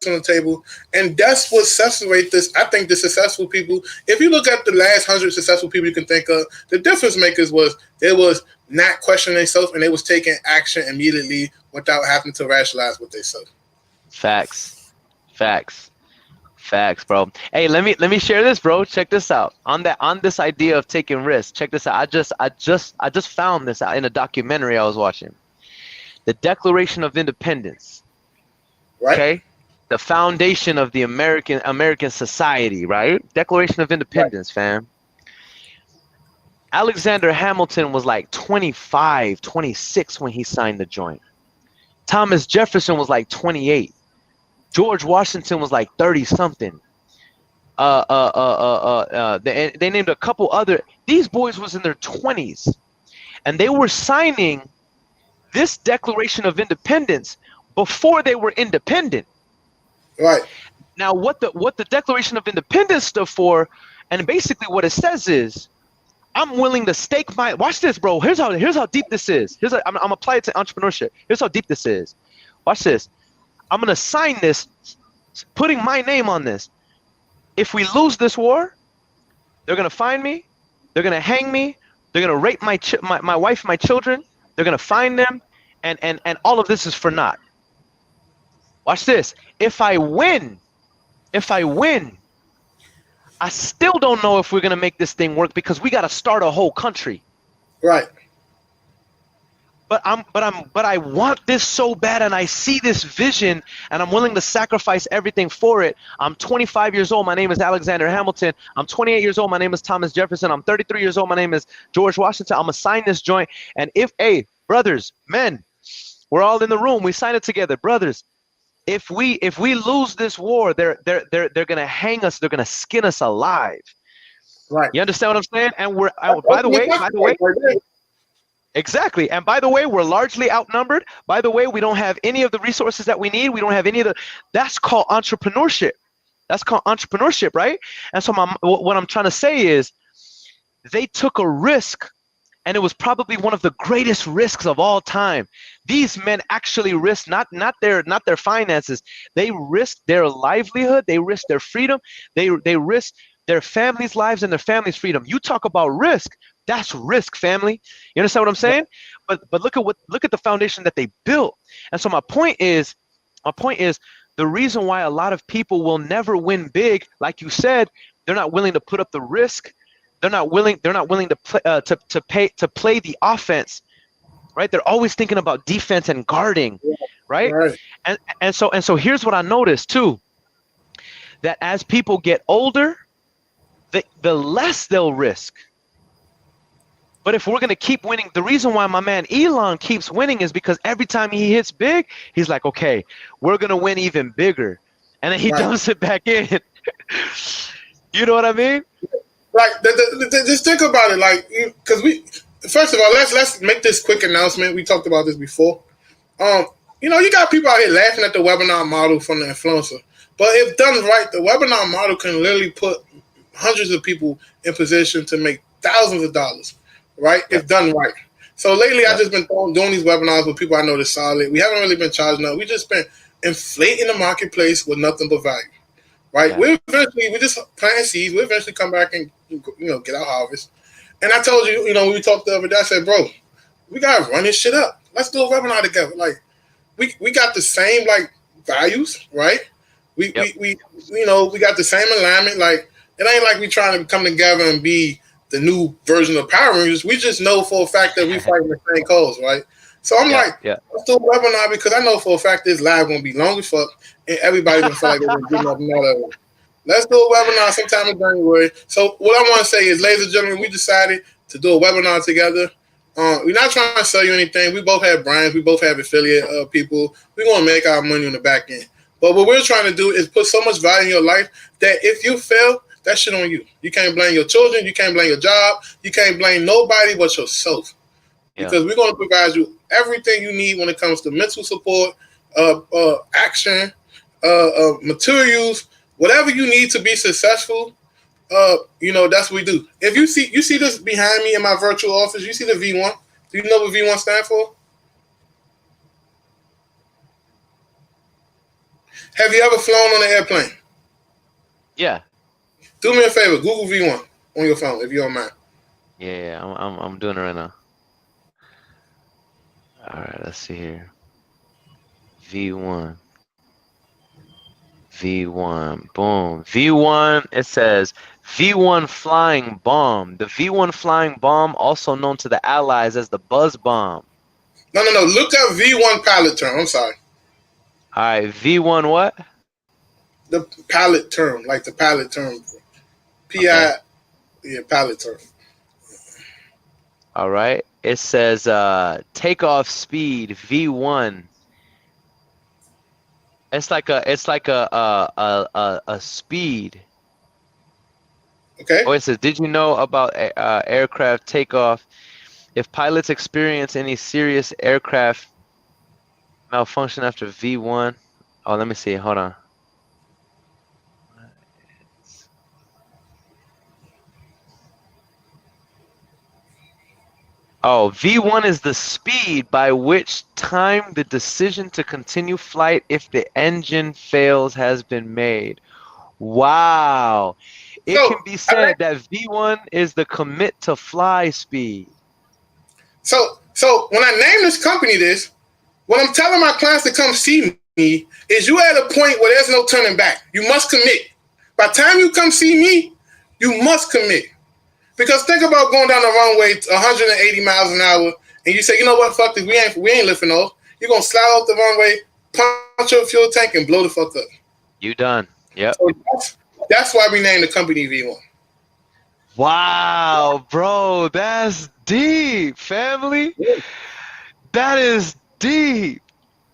on the table, and that's what separates this. I think the successful people, if you look at the last 100 successful people you can think of, the difference makers was they was not questioning themselves, and they was taking action immediately without having to rationalize what they said. Facts, bro. Hey, let me share this, bro. Check this out. On this idea of taking risks. Check this out. I just found this out in a documentary I was watching. The Declaration of Independence. Right. Okay. The foundation of the American society, right? Declaration of Independence, fam. Alexander Hamilton was like 25, 26 when he signed the joint. Thomas Jefferson was like 28. George Washington was like 30 something. They named a couple other. These boys was in their 20s, and they were signing this Declaration of Independence before they were independent. Right. Now, what the Declaration of Independence stood for, and basically what it says is, I'm willing to stake my. Watch this, bro. Here's how deep this is. I'm applying it to entrepreneurship. Here's how deep this is. Watch this. I'm gonna sign this, putting my name on this. If we lose this war, they're gonna find me. They're gonna hang me. They're gonna rape my wife, my children. They're gonna find them, and all of this is for naught. Watch this. If I win, I still don't know if we're gonna make this thing work, because we gotta start a whole country. Right. But I want this so bad, and I see this vision, and I'm willing to sacrifice everything for it. I'm 25 years old. My name is Alexander Hamilton. I'm 28 years old. My name is Thomas Jefferson. I'm 33 years old. My name is George Washington. I'm gonna sign this joint. And hey, brothers, men, we're all in the room. We sign it together, brothers. If we lose this war, they're gonna hang us. They're gonna skin us alive. Right. You understand what I'm saying? And by the way. Exactly. And by the way, we're largely outnumbered. By the way, we don't have any of the resources that we need. We don't have any of the. That's called entrepreneurship. Right? And so what I'm trying to say is, they took a risk, and it was probably one of the greatest risks of all time. These men actually risked not their finances. They risked their livelihood. They risked their freedom. They risked their families' lives and their families' freedom. You talk about risk. That's risk, family. You understand what I'm saying? But look at the foundation that they built. And so my point is the reason why a lot of people will never win big, like you said, they're not willing to put up the risk. They're not willing to play the offense, right? They're always thinking about defense and guarding, right? And so here's what I noticed too, that as people get older, the less they'll risk. But if we're going to keep winning, the reason why my man Elon keeps winning is because every time he hits big, he's like, okay, we're going to win even bigger. And then he dumps it back in. You know what I mean? Like, just think about it. Like, because first of all, let's make this quick announcement. We talked about this before. You got people out here laughing at the webinar model from the influencer. But if done right, the webinar model can literally put hundreds of people in position to make thousands of dollars. right? Yep. If done right. So lately, I've just been doing these webinars with people I know that's solid. We haven't really been charging up. We just been inflating the marketplace with nothing but value, right? Yeah. We just plant seeds. We'll eventually come back and get our harvest. And I told you, when we talked the other day, I said, bro, we gotta run this shit up. Let's do a webinar together. Like, we got the same values, right? We got the same alignment. Like, it ain't like we trying to come together and be the new version of Power Rangers. We just know for a fact that we fighting the same cause, right? So I'm let's do a webinar because I know for a fact this live gonna be long as fuck and everybody gonna feel like they're gonna get nothing out of it. Let's do a webinar sometime in January. So what I want to say is, ladies and gentlemen, we decided to do a webinar together. We're not trying to sell you anything. We both have brands. We both have affiliate people. We're going to make our money on the back end. But what we're trying to do is put so much value in your life that if you fail, that shit on you. You can't blame your children. You can't blame your job. You can't blame nobody but yourself. Because we're going to provide you everything you need when it comes to mental support, action, materials, whatever you need to be successful. That's what we do. If you see this behind me in my virtual office, you see the V1. Do you know what V1 stands for? Have you ever flown on an airplane? Yeah. Do me a favor, Google V1 on your phone if you don't mind. Yeah, I'm doing it right now. All right, let's see here. V1. Boom. V1, it says V1 flying bomb. The V1 flying bomb, also known to the Allies as the buzz bomb. No. Look up V1 pilot term. I'm sorry. All right, V1 what? The pilot term, like the pilot term. P-I, yeah, pilot term. All right. It says takeoff speed V1. It's like a speed. Okay. Oh, it says, did you know about aircraft takeoff? If pilots experience any serious aircraft malfunction after V1. Oh, let me see. Hold on. Oh, V1 is the speed by which time the decision to continue flight if the engine fails has been made. Wow. It can be said that V1 is the commit to fly speed. So when I name this company this, what I'm telling my clients to come see me is you at a point where there's no turning back. You must commit. By the time you come see me, you must commit. Because think about going down the runway 180 miles an hour, and you say, you know what, fuck this, we ain't lifting off. You're going to slide off the runway, punch your fuel tank, and blow the fuck up. You done. Yep. So that's why we named the company V1. Wow, bro, that's deep, family. Yeah. That is deep.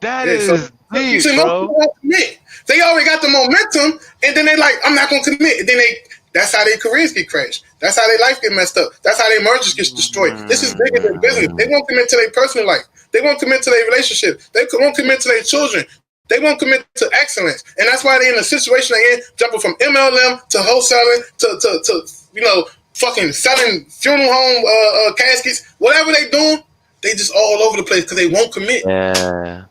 That is deep, bro. They already got the momentum, and then they like, I'm not going to commit. And then that's how their careers get crashed. That's how their life get messed up. That's how their marriages get destroyed. This is bigger than business. They won't commit to their personal life. They won't commit to their relationship. They won't commit to their children. They won't commit to excellence. And that's why they're in the situation they're in, jumping from MLM to wholesaling to fucking selling funeral home caskets. Whatever they doing, they just all over the place because they won't commit. Yeah.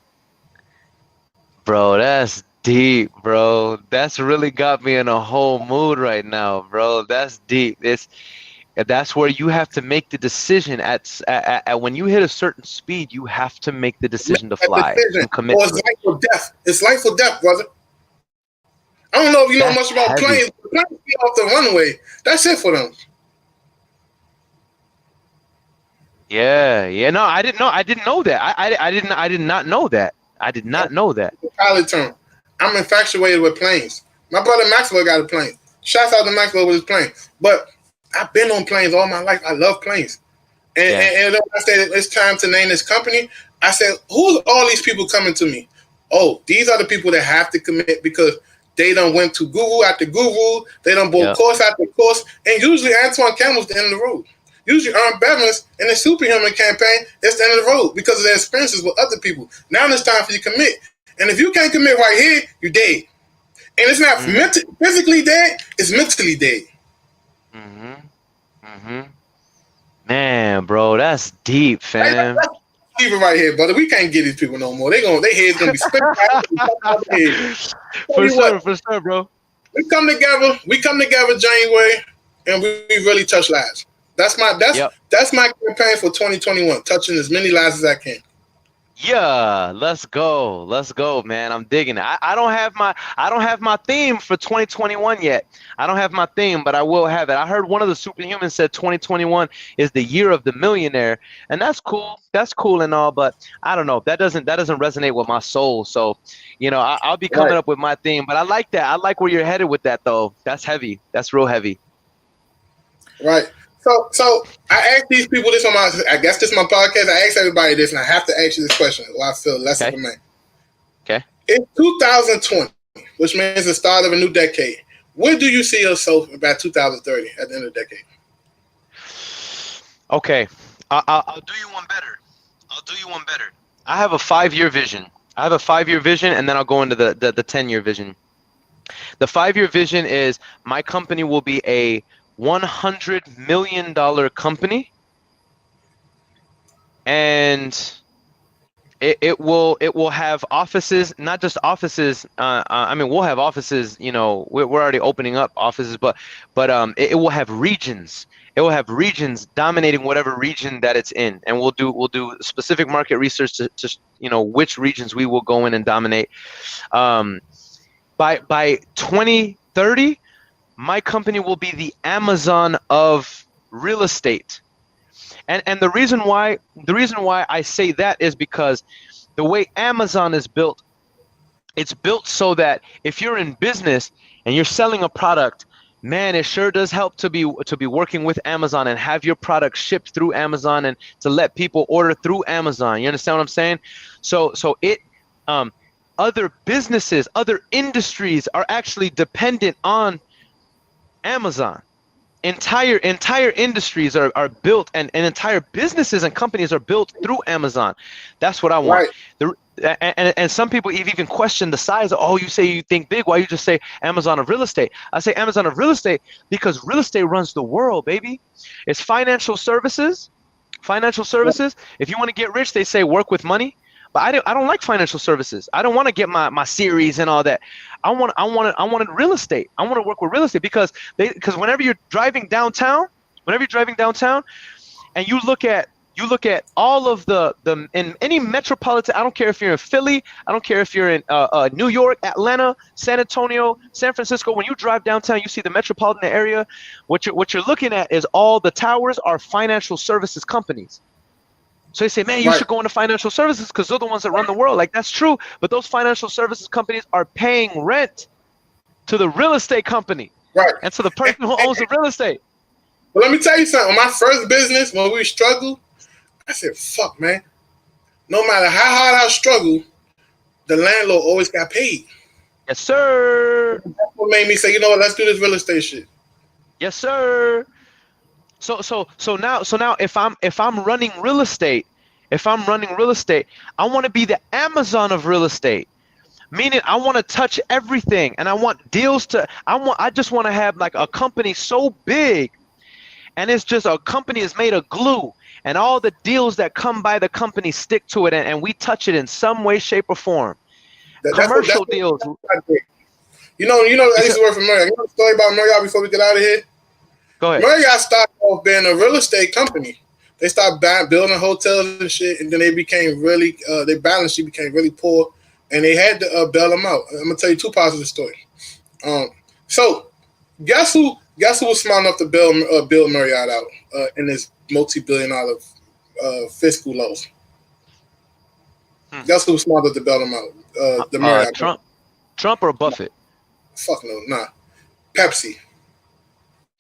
Bro, that's deep, bro. That's really got me in a whole mood right now, bro. That's deep. That's where you have to make the decision at when you hit a certain speed. You have to make the decision to fly. And commit. Or it's life or death. It's life or death, brother. I don't know if you know much about planes. Planes get off the runway. That's it for them. Yeah. No, I didn't know. I didn't know that. I did not know that. I did not know that. Pilot term. I'm infatuated with planes. My brother Maxwell got a plane. Shouts out to Maxwell with his plane. But I've been on planes all my life. I love planes. And when I said it's time to name this company, I said, who's all these people coming to me? Oh, these are the people that have to commit because they done went to guru after guru. They done bought course after course. And usually Antoine Campbell's the end of the road. Usually Earon Bevans in the Superhuman campaign, it's the end of the road because of their experiences with other people. Now it's time for you to commit. And if you can't commit right here, you're dead. And it's not physically dead, it's mentally dead. Man, bro, that's deep, Hey, fam. let's leave it right here, brother. We can't get these people no more. Their heads gonna be spinning out of their head. Tell you what, For sure, bro. we come together. We come together January, and we really touch lives. That's my Yep. that's my campaign for 2021. Touching as many lives as I can. Yeah, let's go. Let's go, man. I'm digging it. I don't have my theme for 2021 yet. I don't have my theme, but I will have it. I heard one of the superhumans said 2021 is the year of the millionaire, and that's cool. That's cool and all, but I don't know. That doesn't resonate with my soul. So, I'll be coming Right, up with my theme, but I like that. I like where you're headed with that though. That's heavy. That's real heavy. right. So I asked these people this on my. I guess this is my podcast. I asked everybody this, and I have to ask you this question. Why I feel less of Okay. a man. Okay. In 2020, which means the start of a new decade, where do you see yourself about 2030 at the end of the decade? Okay. I'll do you one better. I'll do you one better. I have a 5-year vision. I have a 5-year vision, and then I'll go into the 10-year vision. The 5-year vision is my company will be a $100 million company, and it will have offices, not just offices. I mean, we'll have offices. We're already opening up offices, but it will have regions. It will have regions dominating whatever region that it's in, and we'll do specific market research to which regions we will go in and dominate. By 2030, my company will be the Amazon of real estate. And the reason why I say that is because the way Amazon is built, it's built so that if you're in business and you're selling a product, man, it sure does help to be working with Amazon and have your product shipped through Amazon and to let people order through Amazon. You understand what I'm saying? So other businesses, other industries are actually dependent on Amazon. Entire industries are built, and entire businesses and companies are built through Amazon. That's what I want. Right, And some people even question the size of, oh, you say you think big, why you just say Amazon of real estate? I say Amazon of real estate because real estate runs the world, baby. It's financial services. If you want to get rich, they say work with money. But I don't like financial services. I don't want to get my series and all that. I wanted real estate. I want to work with real estate because whenever you're driving downtown, and you look at all of the in any metropolitan. I don't care if you're in Philly. I don't care if you're in New York, Atlanta, San Antonio, San Francisco. When you drive downtown, you see the metropolitan area. What you're looking at is all the towers are financial services companies. So they say, man, you right, should go into financial services because they're the ones that run the world. Like, that's true. But those financial services companies are paying rent to the real estate company right. and to the person who owns the real estate. But let me tell you something. My first business, when we struggled, I said, fuck, man. No matter how hard I struggle, the landlord always got paid. Yes, sir. That's what made me say, you know what, let's do this real estate shit. Yes, sir. So now if I'm running real estate, I want to be the Amazon of real estate. Meaning I want to touch everything, and I want deals I just want to have like a company so big, and it's just a company is made of glue, and all the deals that come by the company stick to it, and we touch it in some way, shape, or form. Commercial deals. You know, I used to work for Marriott. You know the story about Marriott before we get out of here? Go ahead. Marriott started off being a real estate company. They started building hotels and shit, and then they became really, their balance sheet became really poor, and they had to bail them out. I'm gonna tell you two parts of the story. So guess who was smart enough to build Marriott out in this multi-billion-dollar fiscal loss? Guess who was smart enough to bail them out? The Marriott. Trump or Buffett? Fuck no, nah. Pepsi.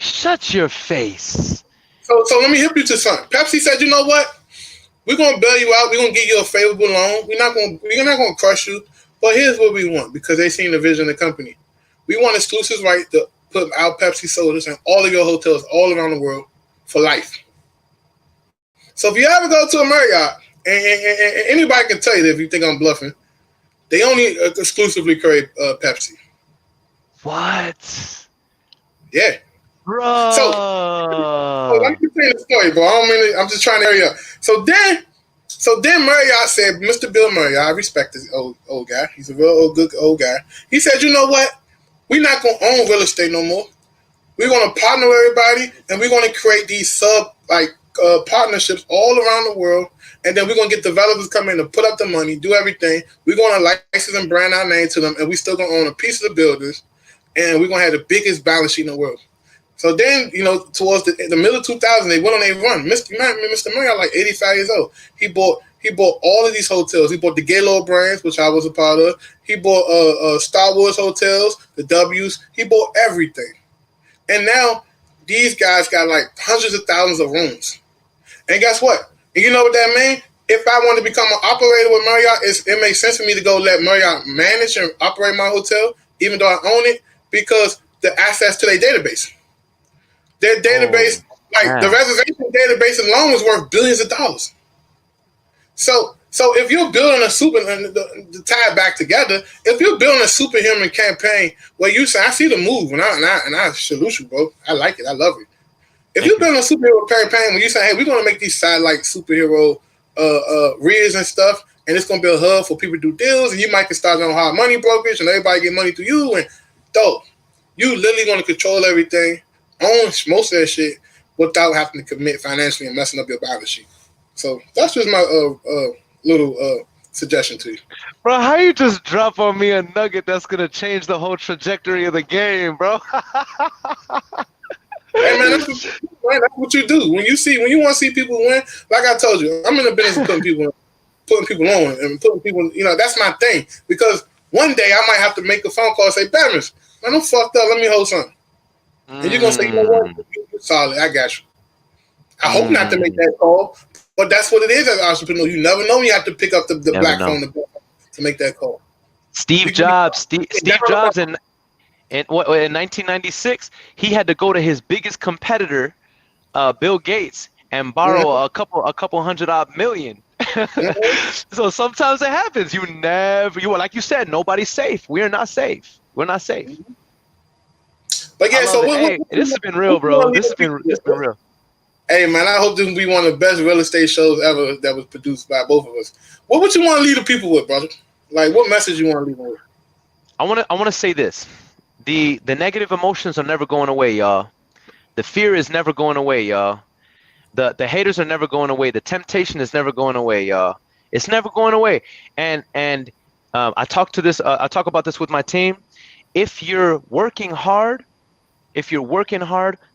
Shut your face. So let me hip you to something. Pepsi said, you know what? We're gonna bail you out. We're gonna give you a favorable loan. We're not gonna crush you. But here's what we want, because they seen the vision of the company. We want exclusive right to put out Pepsi sodas in all of your hotels all around the world for life. So if you ever go to a Marriott, and anybody can tell you that if you think I'm bluffing, they only exclusively carry Pepsi. What? Yeah. So let me tell you the story, bro. I'm just trying to hurry up. So then Marriott said, Mr. Bill Marriott, I respect this old guy. He's a real good old guy. He said, you know what? We're not gonna own real estate no more. We're gonna partner with everybody, and we're gonna create these partnerships all around the world. And then we're gonna get developers come in to put up the money, do everything. We're gonna license and brand our name to them, and we still gonna own a piece of the buildings, and we're gonna have the biggest balance sheet in the world. So then, towards the middle of 2000, they went on a run. Mr. Marriott, like 85 years old. He bought all of these hotels. He bought the Gaylord brands, which I was a part of. He bought Star Wars hotels, the W's. He bought everything. And now these guys got like hundreds of thousands of rooms. And guess what? And you know what that means? If I want to become an operator with Marriott, it makes sense for me to go let Marriott manage and operate my hotel, even though I own it, because the access to their database. Their database, the reservation database alone is worth billions of dollars. So if you're building to tie it back together, if you're building a superhuman campaign where you say, I see the move, and I salute you, bro. I like it. I love it. If you're building a superhero campaign where you say, hey, we're going to make these satellite superhero rears and stuff, and it's going to be a hub for people to do deals, and you might can start on hard money brokerage, and everybody get money through you, and dope. You literally going to control everything, own most of that shit without having to commit financially and messing up your balance sheet. So that's just my little suggestion to you. Bro, how you just drop on me a nugget that's going to change the whole trajectory of the game, bro? Hey, man, that's what you do. When you want to see people win, like I told you, I'm in the business of putting people on and putting people, that's my thing. Because one day I might have to make a phone call and say, Bevans, man, I'm fucked up. Let me hold something. And you're going to say, you know what? You're solid. I got you. I hope not to make that call, but that's what it is as an entrepreneur. You never know when you have to pick up the black phone to make that call. Steve Jobs in 1996, he had to go to his biggest competitor, Bill Gates, and borrow a couple $100 million. So sometimes it happens. Like you said, nobody's safe. We are not safe. We're not safe. But yeah, this has been real, bro. This has been real. Hey, man, I hope this will be one of the best real estate shows ever that was produced by both of us. What would you want to leave the people with, brother? Like, what message you want to leave them with? I want to say this. The negative emotions are never going away, y'all. The fear is never going away, y'all. The haters are never going away. The temptation is never going away, y'all. It's never going away. And I talk about this with my team. If you're working hard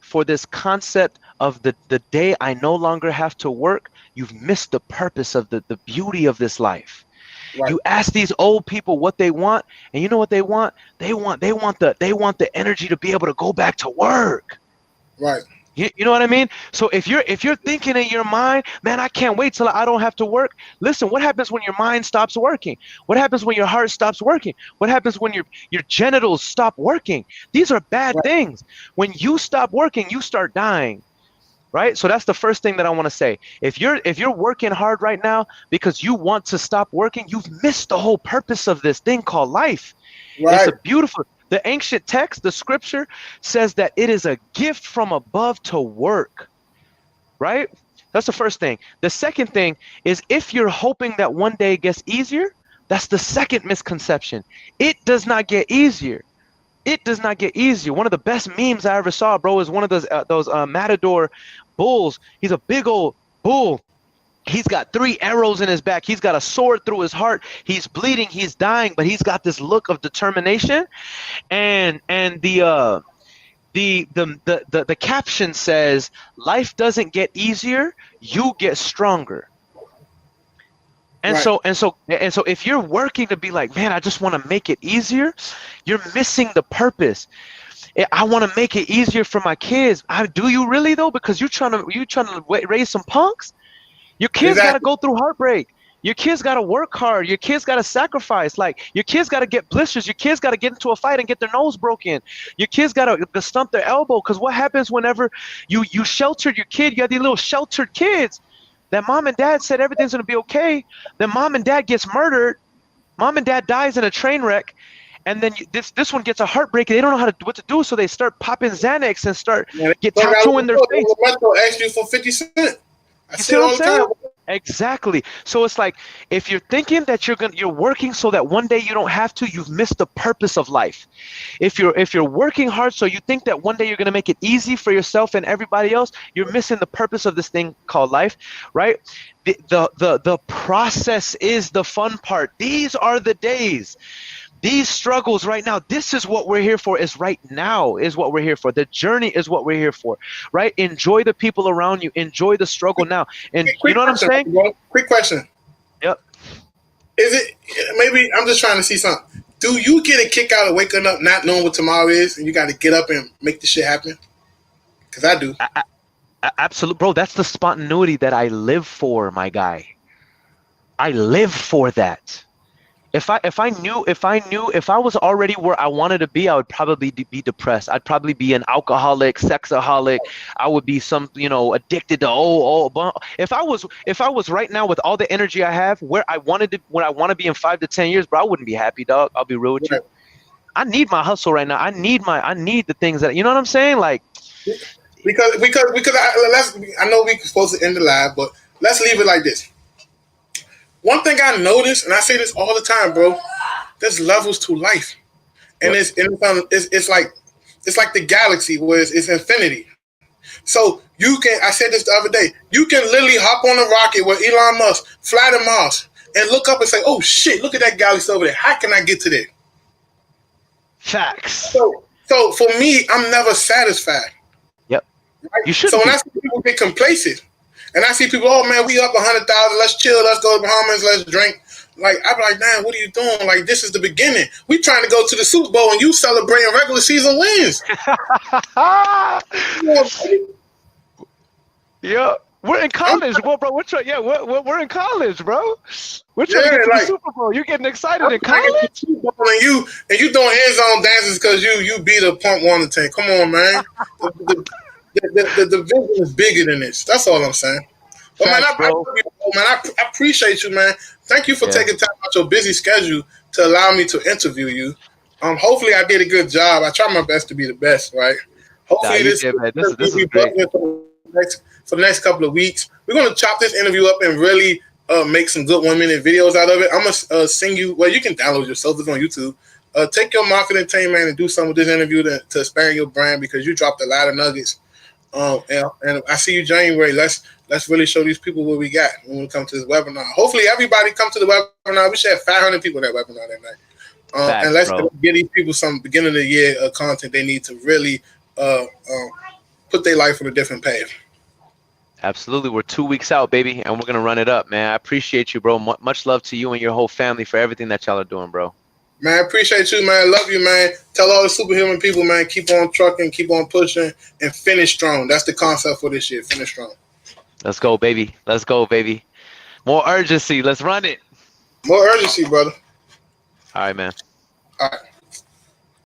for this concept of the day I no longer have to work, you've missed the purpose of the beauty of this life. Right. You ask these old people what they want, and you know what they want? They want the energy to be able to go back to work. Right. You know what I mean? So if you're thinking in your mind, man, I can't wait till I don't have to work. Listen, what happens when your mind stops working? What happens when your heart stops working? What happens when your genitals stop working? These are bad things. When you stop working, you start dying. Right? So that's the first thing that I want to say. If you're working hard right now because you want to stop working, you've missed the whole purpose of this thing called life. Right. It's a beautiful. The ancient text, the scripture says that it is a gift from above to work, right? That's the first thing. The second thing is if you're hoping that one day it gets easier, that's the second misconception. It does not get easier. It does not get easier. One of the best memes I ever saw, bro, is one of those matador bulls. He's a big old bull. He's got 3 arrows in his back. He's got a sword through his heart. He's bleeding. He's dying, but he's got this look of determination. And the caption says, "Life doesn't get easier. You get stronger." And right. so if you're working to be like, man, I just want to make it easier, you're missing the purpose. I want to make it easier for my kids. Do you really though? Because you're trying to raise some punks. Your kids got to go through heartbreak. Your kids got to work hard. Your kids got to sacrifice. Like your kids got to get blisters. Your kids got to get into a fight and get their nose broken. Your kids got to stump their elbow. Because what happens whenever you sheltered your kid? You have these little sheltered kids that mom and dad said everything's going to be okay. Then mom and dad gets murdered. Mom and dad dies in a train wreck. And then this one gets a heartbreak. And they don't know what to do, so they start popping Xanax and get So tattooing their face. Metro asked you for 50 cents. I You see see it what all I'm the saying? time. Exactly. So it's like, if you're thinking that you're working so that one day you don't have to, you've missed the purpose of life. If you're working hard so you think that one day you're going to make it easy for yourself and everybody else, you're missing the purpose of this thing called life, right? The process is the fun part. These are the days. These struggles right now, this is what we're here for, is right now is what we're here for. The journey is what we're here for, right? Enjoy the people around you. Enjoy the struggle now. And you know what I'm saying? Bro. Quick question. Yep. Is it, maybe I'm just trying to see something. Do you get a kick out of waking up not knowing what tomorrow is and you got to get up and make the shit happen? Because I do. Absolutely, bro. That's the spontaneity that I live for, my guy. I live for that. If I was already where I wanted to be, I would probably be depressed. I'd probably be an alcoholic, sexaholic. I would be addicted to If I was right now with all the energy I have, where I want to be in 5 to 10 years, bro, I wouldn't be happy, dog. I'll be real with you. I need my hustle right now. I need the things that, you know what I'm saying, like. Because I know we're supposed to end the live, but let's leave it like this. One thing I noticed, and I say this all the time, bro, there's levels to life, and it's like the galaxy where it's infinity. So you can, I said this the other day, you can literally hop on a rocket with Elon Musk, fly to Mars, and look up and say, "Oh shit, look at that galaxy over there. How can I get to there?" Facts. So for me, I'm never satisfied. Yep. Right? You should. So when I see people get complacent. And I see people, oh man, we up 100,000. Let's chill. Let's go to the Bahamas. Let's drink. Like, I'm like, damn, what are you doing? Like, this is the beginning. We trying to go to the Super Bowl and you celebrating regular season wins. Yeah, we're in college, bro. We're in college, bro. We're trying to get to the Super Bowl. You getting excited in college? And you doing end zone dances because you beat a pump 1 to 10. Come on, man. The vision is bigger than this. That's all I'm saying. But Facts, I appreciate you, man. Thank you for taking time out your busy schedule to allow me to interview you. Hopefully I did a good job. I try my best to be the best, right? Hopefully this is great. For the next couple of weeks. We're gonna chop this interview up and really make some good 1-minute videos out of it. I'm gonna sing you. Well, you can download yourself. It's on YouTube. Take your marketing team, man, and do some of this interview to expand your brand because you dropped a lot of nuggets. And I see you January. Let's really show these people what we got when we come to this webinar. Hopefully everybody come to the webinar. We should have 500 people at that webinar that night. And let's give these people some beginning of the year content they need to really put their life on a different path. Absolutely. We're 2 weeks out, baby, and we're going to run it up, man. I appreciate you, bro. Much love to you and your whole family for everything that y'all are doing, bro. Man, I appreciate you, man. Love you, man. Tell all the superhuman people, man, keep on trucking, keep on pushing, and finish strong. That's the concept for this year. Finish strong. Let's go, baby. Let's go, baby. More urgency. Let's run it. More urgency, brother. All right, man. All right.